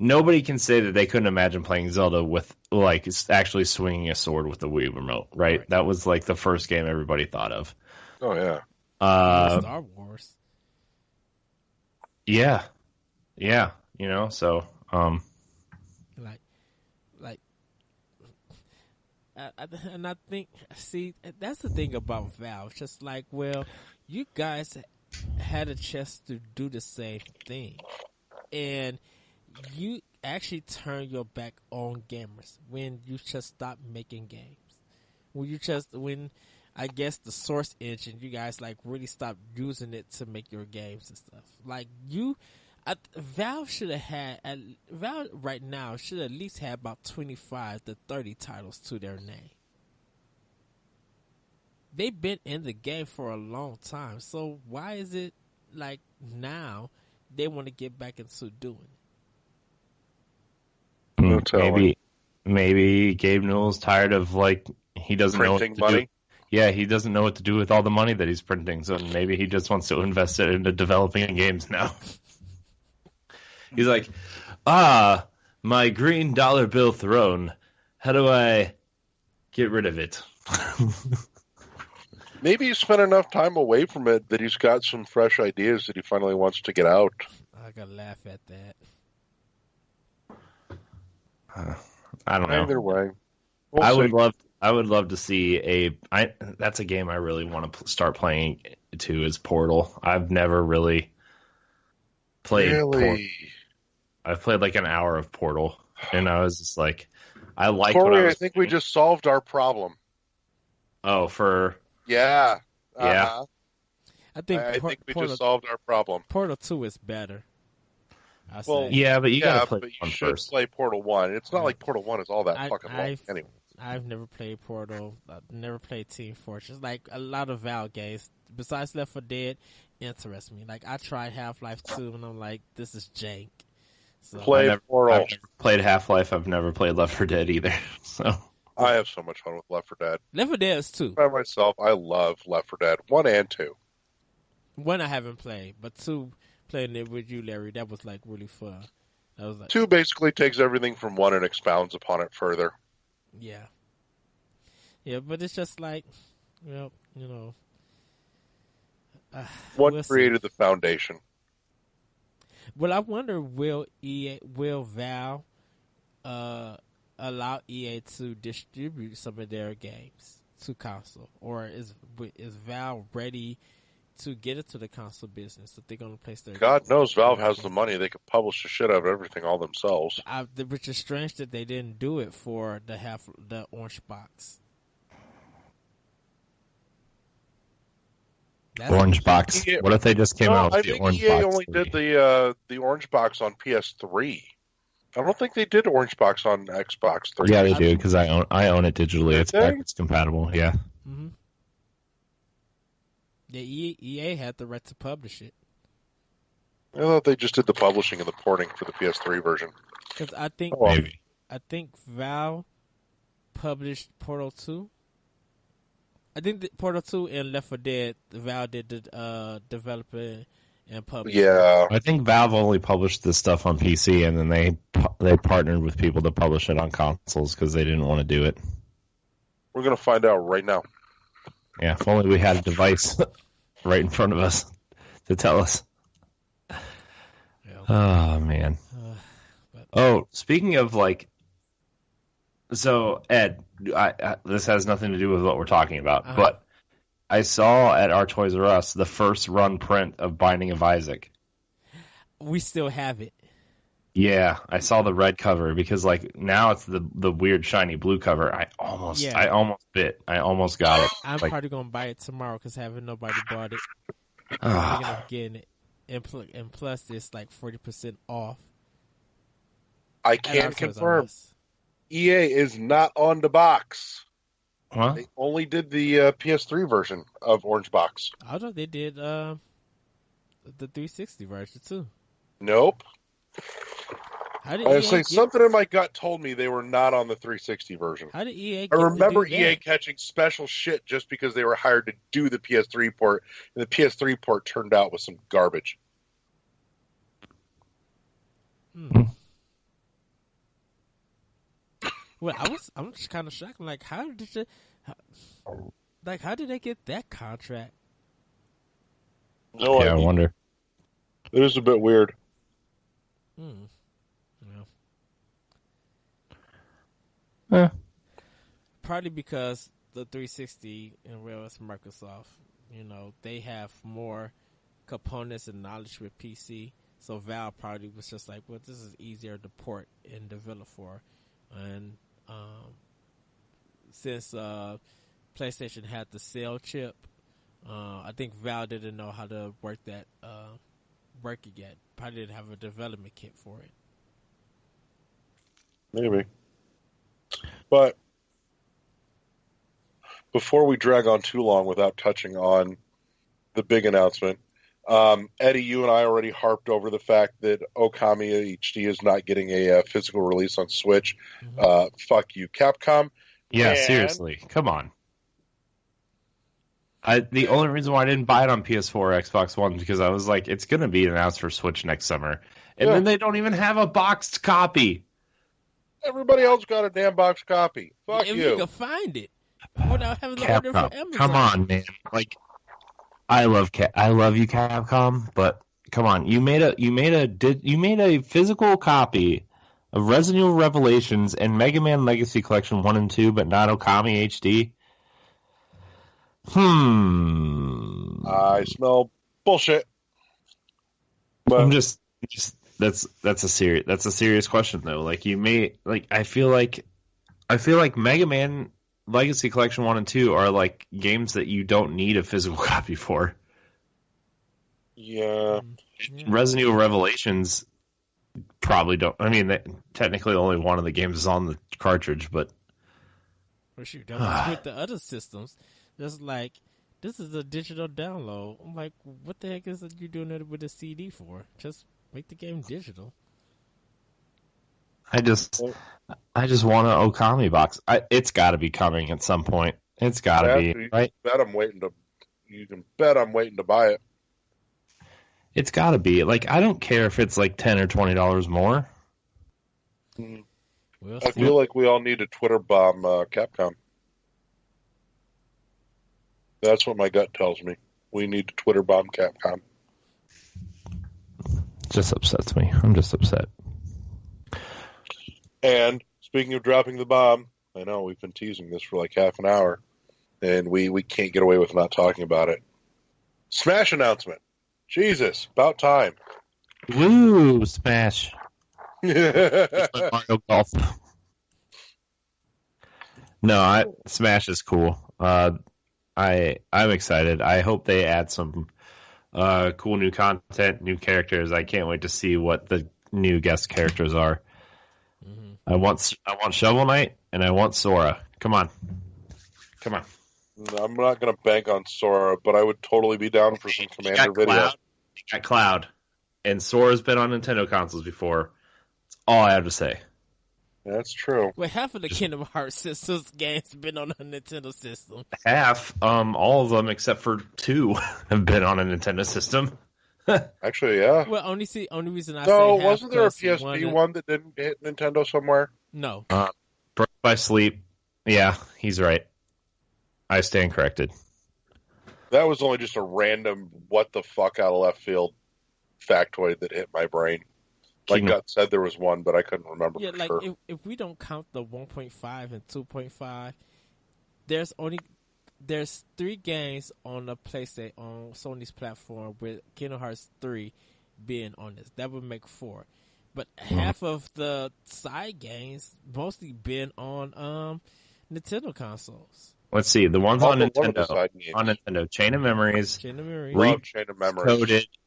Nobody can say that they couldn't imagine playing Zelda with like actually swinging a sword with the Wii remote, right? That was like the first game everybody thought of. Oh yeah. Star Wars. Yeah. So and I think, see, that's the thing about Valve. Just like, well, you guys had a chance to do the same thing, and you actually turn your back on gamers when you just stop making games. When I guess the Source engine, you guys like really stopped using it to make your games and stuff. Like Valve right now should at least have about 25 to 30 titles to their name. They've been in the game for a long time, so why is it like now they want to get back into doing it? Maybe Gabe Newell's tired of like he doesn't know what to money. Do. Yeah, he doesn't know what to do with all the money that he's printing, so maybe he just wants to invest it into developing games now. He's like, my green dollar bill throne. How do I get rid of it? Maybe he spent enough time away from it that he's got some fresh ideas that he finally wants to get out. I gotta laugh at that. I don't know. Either way, I would love to see that's a game I really want to start playing too. Is Portal. I've never really played. Really? I've played like an hour of Portal, and I was just like, I like. Corey, I think we just solved our problem. Oh, yeah. Yeah. I think we just solved our problem. Portal 2 is better. Yeah, but you gotta play but one you should first. play Portal 1. It's not like Portal 1 is all that fucking long. Anyway. I've never played Portal. I've never played Team Fortress. Like a lot of Valve games, besides Left 4 Dead, interest me. Like I tried Half-Life 2, and I'm like, this is jank. So, Portal. I've never played Half-Life. I've never played Left 4 Dead either. So I have so much fun with Left 4 Dead. Left 4 Dead is 2. By myself, I love Left 4 Dead 1 and 2. 1 I haven't played, but 2 playing it with you, Larry, that was like really fun. That was like 2 basically takes everything from 1 and expounds upon it further. Yeah. Yeah, but it's just like, well, What created the foundation? Well, I wonder, will Valve allow EA to distribute some of their games to console, or is Valve ready to get into the console business that they're going to place their? God knows Valve has the money; they could publish the shit out of everything all themselves. Which is strange that they didn't do it for the Orange Box. Orange Box. What if they just came out with the Orange Box? I think EA only did the Orange Box on PS3. I don't think they did Orange Box on Xbox 3. Yeah, they do, because I own it digitally. It's backwards compatible. Yeah. Mm-hmm. Yeah, EA had the right to publish it. I thought they just did the publishing and the porting for the PS3 version. Because I think maybe. I think Valve published Portal 2. I think Portal 2 and Left 4 Dead, Valve did the developing and publishing. Yeah. I think Valve only published this stuff on PC, and then they partnered with people to publish it on consoles because they didn't want to do it. We're going to find out right now. Yeah, if only we had a device right in front of us to tell us. Yeah. Oh, man. Speaking of like, so Ed, this has nothing to do with what we're talking about, but I saw at our Toys R Us the first run print of Binding of Isaac. We still have it. Yeah, I saw the red cover because like now it's the weird shiny blue cover. I almost got it. I'm probably gonna buy it tomorrow because having nobody bought it. I'm thinking of getting it. and plus it's like 40% off. I at can our Toys R confirm Us. EA is not on the box. Huh? They only did the PS3 version of Orange Box. I thought they did the 360 version too. Nope. How did I was EA saying get? something in my gut told me they were not on the 360 version. How did EA? I Get remember to do EA that? catching special shit just because they were hired to do the PS3 port, and the PS3 port turned out with some garbage. Well, I'm just kind of shocked. Like, how did they get that contract? No Yeah, I idea. wonder. It is a bit weird. Yeah. Eh. Probably because the 360 and well, it's Microsoft. You know, they have more components and knowledge with PC. So Valve probably was just like, well, this is easier to port and develop for. And since PlayStation had the cell chip, I think Valve didn't know how to work that work it yet. Probably didn't have a development kit for it. Maybe. But before we drag on too long without touching on the big announcement, Eddie, you and I already harped over the fact that Okami HD is not getting a physical release on Switch. Fuck you, Capcom. Yeah, And- seriously. Come on. The only reason why I didn't buy it on PS4 or Xbox One is because I was like, it's going to be announced for Switch next summer. And then they don't even have a boxed copy. Everybody else got a damn box copy. Fuck if you. you can find it without having to order from Capcom. Amazon. Come on, man. Like, I love you, Capcom, but come on. You made a physical copy of Resident Evil Revelations and Mega Man Legacy Collection 1 and 2, but not Okami HD. I smell bullshit. But I'm just that's a serious question though. Like I feel like Mega Man Legacy Collection 1 and 2 are like games that you don't need a physical copy for. yeah. Resident Evil Revelations probably don't. I mean, technically only one of the games is on the cartridge, but Well, shoot, that was with the other systems. Just like, this is a digital download. I'm like, what the heck is it you doing it with a CD for? Just make the game digital. I just want an Okami box. It's got to be coming at some point. It's got to be, right? You can bet I'm waiting to buy it. It's got to be. Like, I don't care if it's like $10 or $20 more. We'll I see. feel like we all need to Twitter bomb Capcom. That's what my gut tells me. We need to Twitter bomb Capcom. Just upsets me. I'm just upset. And speaking of dropping the bomb, I know we've been teasing this for like half an hour, and we can't get away with not talking about it. Smash announcement. Jesus, about time. Woo! Smash. Mario Golf. No, Smash is cool. I'm excited. I hope they add some cool new content, new characters. I can't wait to see what the new guest characters are. Mm-hmm. I want Shovel Knight and I want Sora. Come on. I'm not going to bank on Sora, but I would totally be down for some Commander video. You got Cloud, and Sora's been on Nintendo consoles before. That's all I have to say. That's true. Well, half of the Kingdom Hearts systems games been on a Nintendo system. Half, all of them except for 2 have been on a Nintendo system. Actually, yeah. Well, only reason I No, say half wasn't there a 'cause PSP one that didn't hit Nintendo somewhere? No. Birth by Sleep. Yeah, he's right. I stand corrected. That was only just a random what the fuck out of left field factoid that hit my brain. My Kingdom- gut said there was one, but I couldn't remember Yeah, for like sure. if we don't count the 1.5 and 2.5, there's 3 games on the PlayStation on Sony's platform with Kingdom Hearts 3 being on this. That would make 4. But half of the side games mostly been on Nintendo consoles. Let's see. The ones on One of the Nintendo. side games. On Nintendo. Chain of Memories. Chain of Memories. Love Chain of Memories.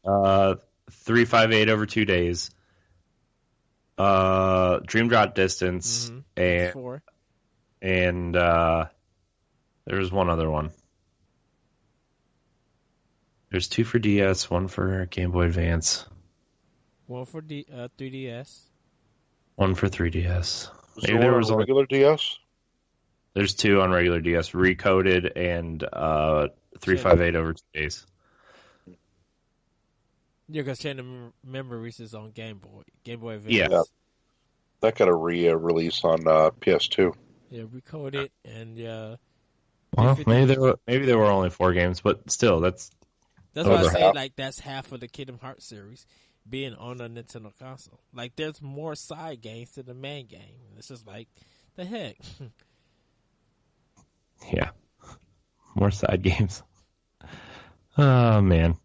Coded. 358 over 2 days, Dream Drop Distance, That's 4. and there's one other one. There's 2 for DS, 1 for Game Boy Advance, 1 for 3DS. 1 for 3DS. Was Maybe there there one was on only regular DS? there's 2 on regular DS, recoded and 358 over 2 days. Yeah, because Chain Memories is on Game Boy Advance. Yeah. That got a re-release on PS2. Yeah, recoded and Well, 350. maybe there were only 4 games, but still, that's That's why I over say half. like that's half of the Kingdom Hearts series being on a Nintendo console. Like there's more side games to the main game. It's just like the heck. yeah, more side games. Oh man,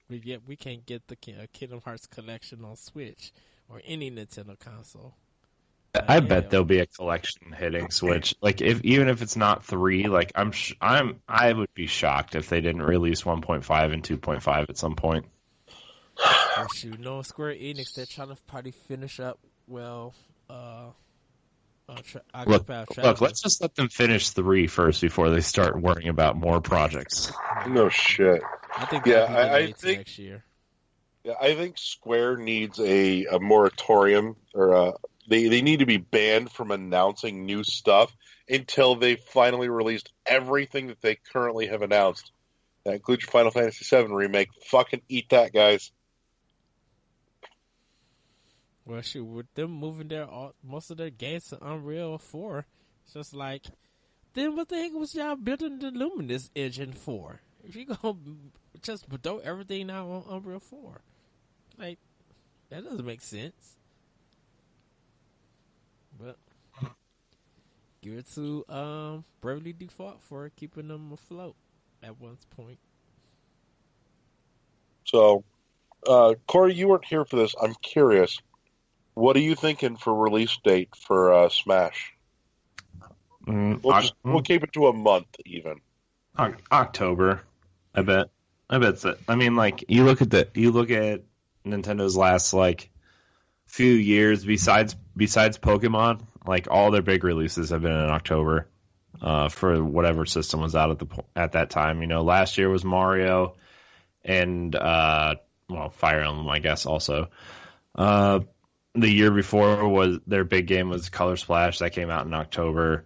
But yet we can't get the Kingdom Hearts collection on Switch or any Nintendo console. I bet there'll be a collection hitting Switch. Like even if it's not 3, like I would be shocked if they didn't release 1.5 and 2.5 at some point. Well, shoot, no, Square Enix, they're trying to probably finish up. Well, Look, let's just let them finish 3 first before they start worrying about more projects. No shit. I think Yeah, that'll be I delayed to think- next year. Yeah, I think Square needs a moratorium, or they need to be banned from announcing new stuff until they finally released everything that they currently have announced. That includes your Final Fantasy VII remake. Fucking eat that, guys. Well, shoot, with them moving most of their games to Unreal 4, it's just like, then what the heck was y'all building the Luminous engine for? If you gonna just throw everything now on Unreal 4, like that doesn't make sense. But give it to Bravely Default for keeping them afloat at one point. So, Corey, you weren't here for this. I'm curious. What are you thinking for release date for Smash? We'll keep it to a month, even. October, I bet. So. I mean, like you look at Nintendo's last like few years. Besides Pokemon, like all their big releases have been in October for whatever system was out at that time. You know, last year was Mario and Fire Emblem, I guess also. The year before was their big game was Color Splash that came out in October.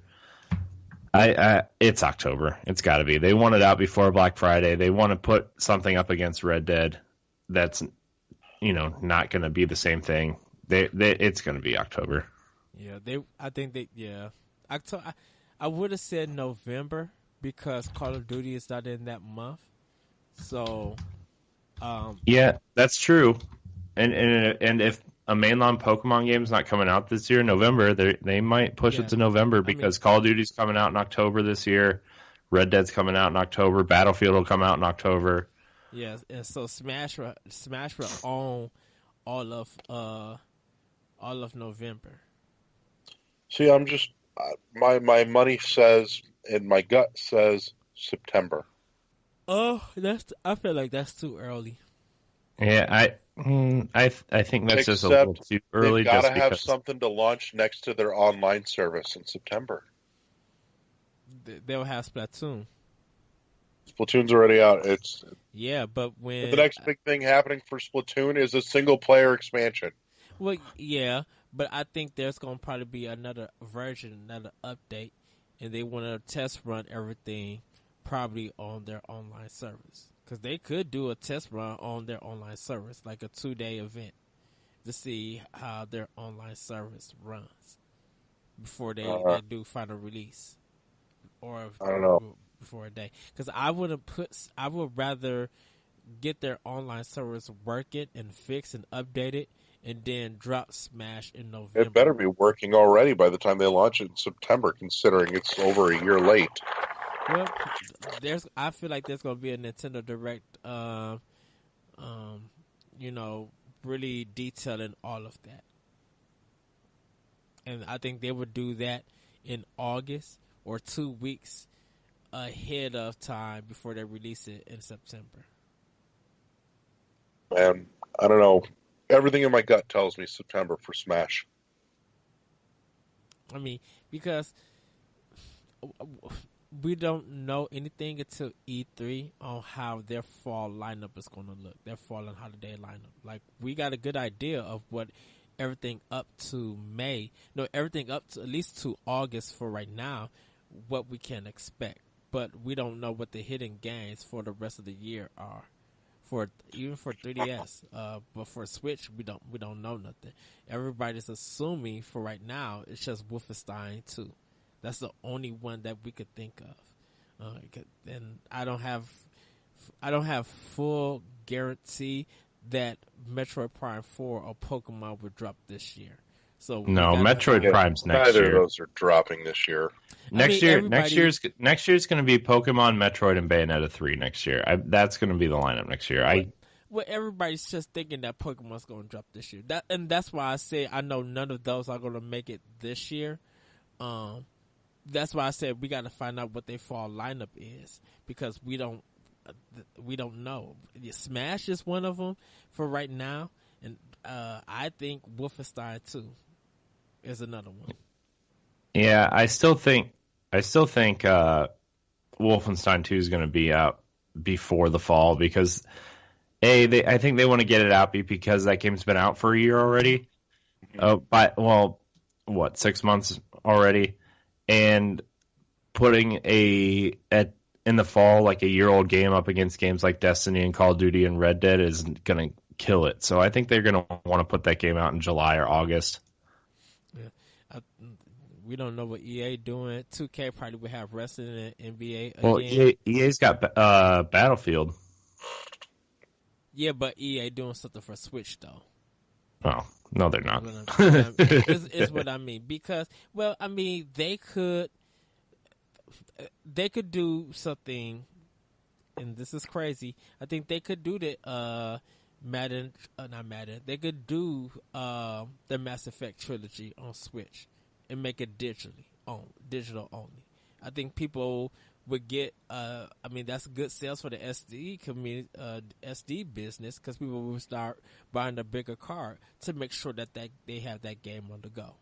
It's October. It's got to be. They want it out before Black Friday. They want to put something up against Red Dead that's not going to be the same thing. It's going to be October. Yeah, October. I would have said November because Call of Duty is not in that month. So, yeah, that's true. And if a mainline Pokemon game is not coming out this year, November, they might push it to November because Call of Duty's coming out in October this year. Red Dead's coming out in October. Battlefield will come out in October. Yeah, and so Smash will own all of November. See, I'm just my money says and my gut says September. Oh, I feel like that's too early. Yeah, I think that's just a Except little too early. They've got to just have because. something to launch next to their online service in September. They'll have Splatoon. Splatoon's already out. But when the next big thing happening for Splatoon is a single player expansion. Well, yeah, but I think there's going to probably be another version, another update, and they want to test run everything probably on their online service. Because they could do a test run on their online service, like a 2-day event, to see how their online service runs before they do final release. Or I don't know. Before a day. Because I would rather get their online service working and fixed and updated and then drop Smash in November. It better be working already by the time they launch it in September, considering it's over a year late. Well, I feel like there's going to be a Nintendo Direct, really detailing all of that. And I think they would do that in August or 2 weeks ahead of time before they release it in September. man. I don't know. Everything in my gut tells me September for Smash. I mean, because we don't know anything until E3 on how their fall lineup is going to look. Their fall and holiday lineup. Like, we got a good idea of what everything up to May, no, everything up to at least to August for right now, what we can expect. But we don't know what the hidden games for the rest of the year are. Even for 3DS, but for Switch, we don't know nothing. Everybody's assuming for right now it's just Wolfenstein 2. That's the only one that we could think of. And I don't have full guarantee that Metroid Prime 4 or Pokemon will drop this year. So no, Metroid Prime's next neither year. Neither of those are dropping this year. Next year's going to be Pokemon, Metroid, and Bayonetta 3 next year. That's going to be the lineup next year. Well, everybody's just thinking that Pokemon's going to drop this year. That's why I say I know none of those are going to make it this year. That's why I said we got to find out what their fall lineup is, because we don't know. Smash is one of them for right now, and I think Wolfenstein 2 is another one. Yeah, I still think Wolfenstein 2 is going to be out before the fall, because I think they want to get it out because that game's been out for a year already. But 6 months already, and putting in the fall like a year-old game up against games like Destiny and Call of Duty and Red Dead is going to kill it. So I think they're going to want to put that game out in July or August. Yeah. We don't know what EA doing. 2K probably will have wrestling in NBA again. Well, EA's got Battlefield. Yeah, but EA doing something for Switch though. Oh, no, they're not. Is what I mean. Because, well, I mean, they could do something, and this is crazy. I think they could do the not Madden. They could do the Mass Effect trilogy on Switch and make it digital only. I think people would get. I mean, that's good sales for the SD community, SD business, because people will start buying a bigger card to make sure that they have that game on the go.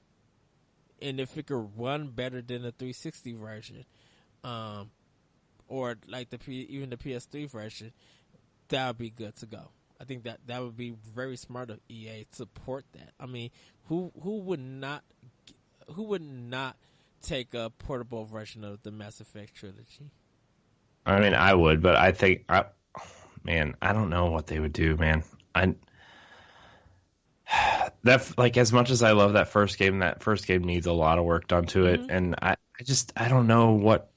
And if it could run better than the 360 version, or like even the PS3 version, that would be good to go. I think that would be very smart of EA to support that. I mean, who would not take a portable version of the Mass Effect trilogy? I mean, I would, but I think, I don't know what they would do, man. As much as I love that first game needs a lot of work done to it, and I don't know what.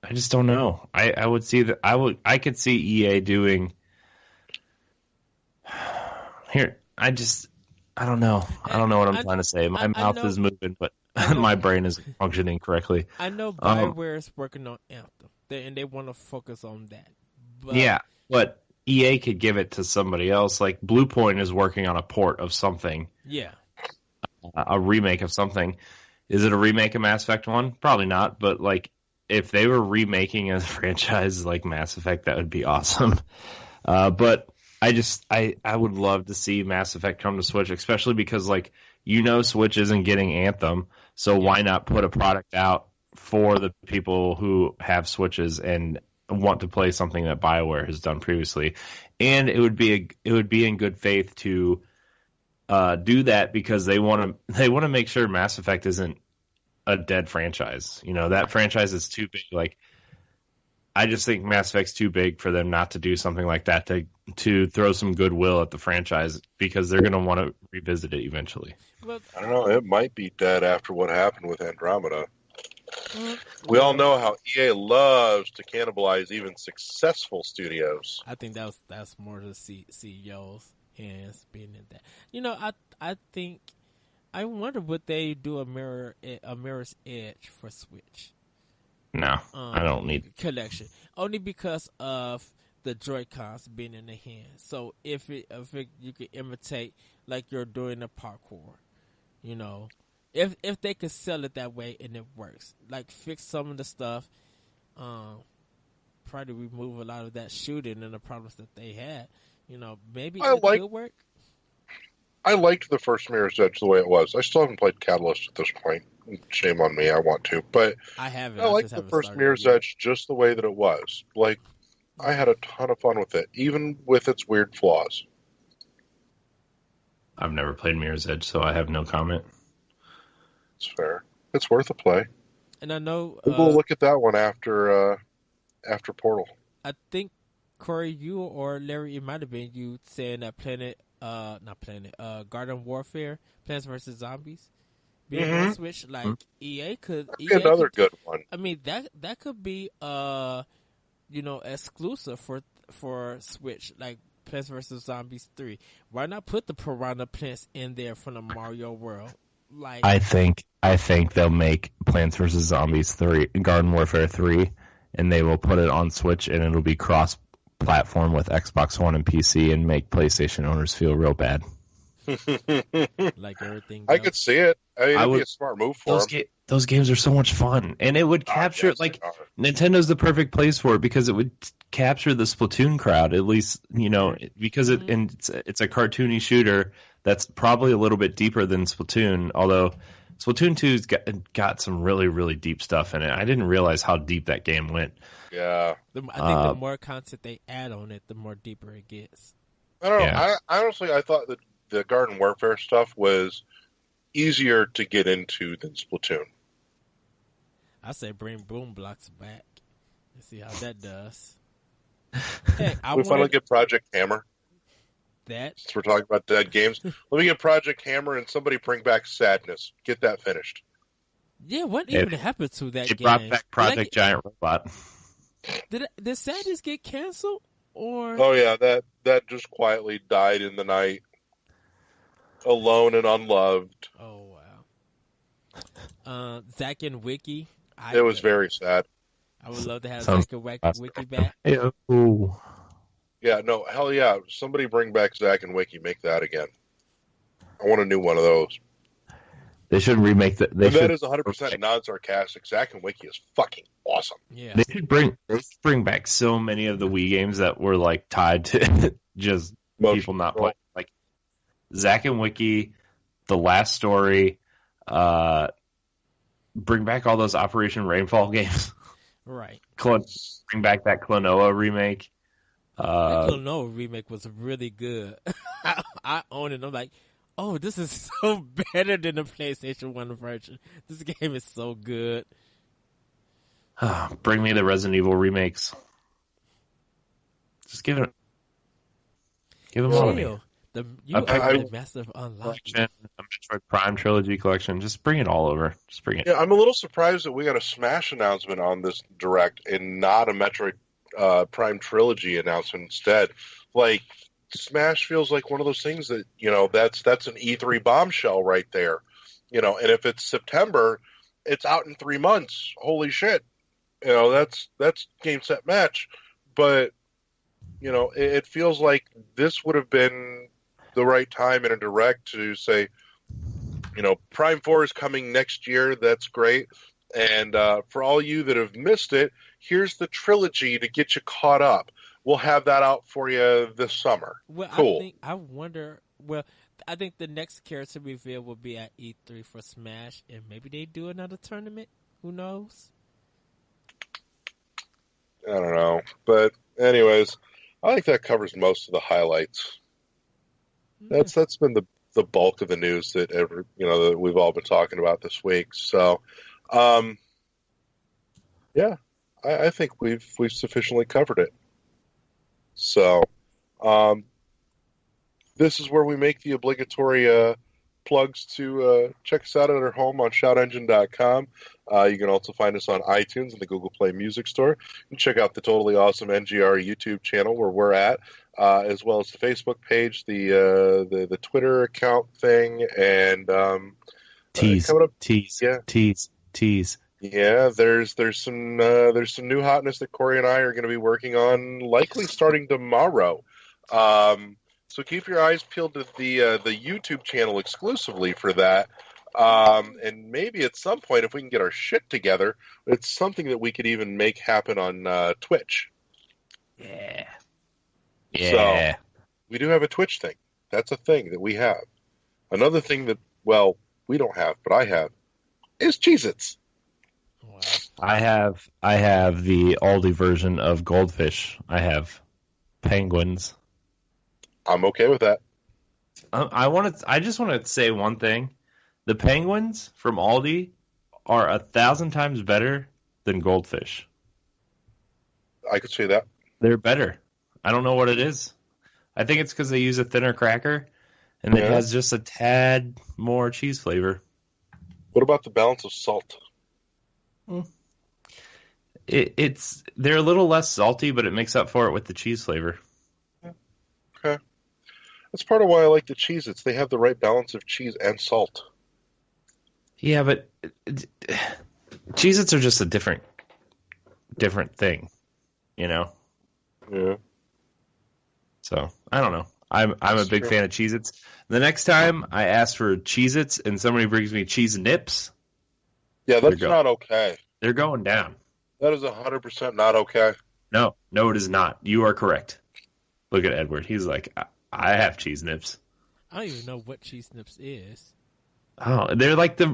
I just don't know. I would see that. I could see EA doing. Here, I don't know. I don't know what I'm trying to say. My mouth is moving, but my brain is functioning correctly. I know BioWare is working on Anthem, and they want to focus on that. But EA could give it to somebody else. Like Bluepoint is working on a port of something. Yeah. A remake of something. Is it a remake of Mass Effect 1? Probably not, but like if they were remaking a franchise like Mass Effect, that would be awesome. But I would love to see Mass Effect come to Switch, especially because Switch isn't getting Anthem, so why not put a product out for the people who have Switches and want to play something that BioWare has done previously? And it would be in good faith to do that, because they want to make sure Mass Effect isn't a dead franchise. That franchise is too big. I just think Mass Effect's too big for them not to do something like that to throw some goodwill at the franchise, because they're going to want to revisit it eventually. Well, I don't know. It might be dead after what happened with Andromeda. We all know how EA loves to cannibalize even successful studios. I think that's more the CEO's hands being in that. I think I wonder would they do a Mirror's Edge for Switch. No, I don't need collection, only because of the Joy-Cons being in the hand. So if you could imitate like you're doing the parkour, if they could sell it that way and it works, like fix some of the stuff, probably remove a lot of that shooting and the problems that they had. Maybe I it like- could work. I liked the first Mirror's Edge the way it was. I still haven't played Catalyst at this point. Shame on me. I want to, but I haven't. I like just the haven't first started Mirror's yet. Edge just the way that it was. Like, I had a ton of fun with it, even with its weird flaws. I've never played Mirror's Edge, so I have no comment. It's fair. It's worth a play. And I know We'll look at that one after Portal. I think Corey, you or Larry, it might have been you saying that Garden Warfare, Plants vs Zombies, being on Switch. Like EA could, Another good one. I mean that could be exclusive for Switch, like Plants vs Zombies 3. Why not put the piranha plants in there from the Mario world? Like I think they'll make Plants vs Zombies 3, Garden Warfare 3, and they will put it on Switch, and it'll be cross-platform with Xbox One and PC, and make PlayStation owners feel real bad. like everything. I could see it. I mean, it'd be a smart move for them. Those games are so much fun, and it would capture yes, they are. Nintendo's the perfect place for it because it would capture the Splatoon crowd, at least because it's a cartoony shooter that's probably a little bit deeper than Splatoon. Although Splatoon 2's got some really really deep stuff in it. I didn't realize how deep that game went. Yeah, I think the more content they add on it, the more deeper it gets. I don't know. Yeah. I thought that the Garden Warfare stuff was easier to get into than Splatoon. I say bring Boom Blocks back and see how that does. Hey, We finally get Project Hammer. that. Since we're talking about dead games, let me get Project Hammer and somebody bring back Sadness. Get that finished. Yeah, what even happened to that They game? brought back Project Giant Robot. Did Sadness get canceled? Or Oh yeah, that just quietly died in the night, alone and unloved. oh wow. Zach and Wiki. It was very sad. I would love to have Sounds Zach and Wiki back. Ooh. Yeah, no, hell yeah. Somebody bring back Zack and Wiki. Make that again. I want a new one of those. They should remake that. That is 100% non-sarcastic. Zack and Wiki is fucking awesome. Yeah. They should bring back so many of the Wii games that were like tied to just people not playing. Like Zack and Wiki, The Last Story. Bring back all those Operation Rainfall games. Right. Bring back that Klonoa remake. That Klonoa remake was really good. I own it. I'm like, oh, this is so better than the PlayStation 1 version. This game is so good. Bring me the Resident Evil remakes. Just give them all to me. Chill. You I- are I- the massive unlock. Collection, a Metroid Prime trilogy collection. Just bring it all over. Just bring it. Yeah, I'm a little surprised that we got a Smash announcement on this Direct and not a Metroid Prime trilogy announcement instead. Like, Smash feels like one of those things that, that's an E3 bombshell right there. And if it's September, it's out in 3 months. Holy shit. That's game, set, match. But, it feels like this would have been the right time in a Direct to say, Prime 4 is coming next year. That's great. And for all you that have missed it, here's the trilogy to get you caught up. We'll have that out for you this summer. Well, Cool. I think the next character reveal will be at E3 for Smash, and maybe they do another tournament. Who knows? I don't know. But anyways, I think that covers most of the highlights. That's been the bulk of the news that that we've all been talking about this week. So, yeah, I think we've sufficiently covered it. So, this is where we make the obligatory plugs to check us out at our home on shoutengine.com. You can also find us on iTunes and the Google Play Music Store. And check out the totally awesome NGR YouTube channel where we're at, as well as the Facebook page, the Twitter account thing, and Tease. Yeah. Tease. Yeah, there's some new hotness that Corey and I are going to be working on, likely starting tomorrow. So keep your eyes peeled to the YouTube channel exclusively for that. And maybe at some point, if we can get our shit together, it's something that we could even make happen on Twitch. Yeah. So we do have a Twitch thing. That's a thing that we have. Another thing that, well, we don't have, but I have, is Cheez-Its. Wow. I have the Aldi version of Goldfish. I have penguins. I'm okay with that. I just want to say one thing. The penguins from Aldi are 1,000 times better than Goldfish. I could say that. They're better. I don't know what it is. I think it's because they use a thinner cracker, and it has just a tad more cheese flavor. What about the balance of salt? They're a little less salty, but it makes up for it with the cheese flavor. Okay. That's part of why I like the Cheez-Its. They have the right balance of cheese and salt. Yeah, but Cheez-Its are just a different thing, you know? Yeah. So, I don't know. I'm a big fan of Cheez-Its. The next time I ask for Cheez-Its and somebody brings me cheese nips, yeah, that's not okay. They're going down. That is 100% not okay. No, it is not. You are correct. Look at Edward. He's like, I have cheese nips. I don't even know what cheese nips is. Oh, they're like the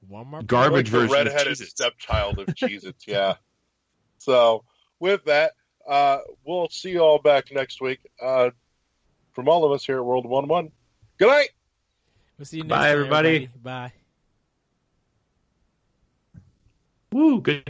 Walmart garbage like the version redheaded of Cheez-Its. stepchild of Cheez-Its, yeah. So, with that, we'll see you all back next week. From all of us here at World 1-1, good night! We'll see you next Bye, time, everybody. Bye. Woo, good.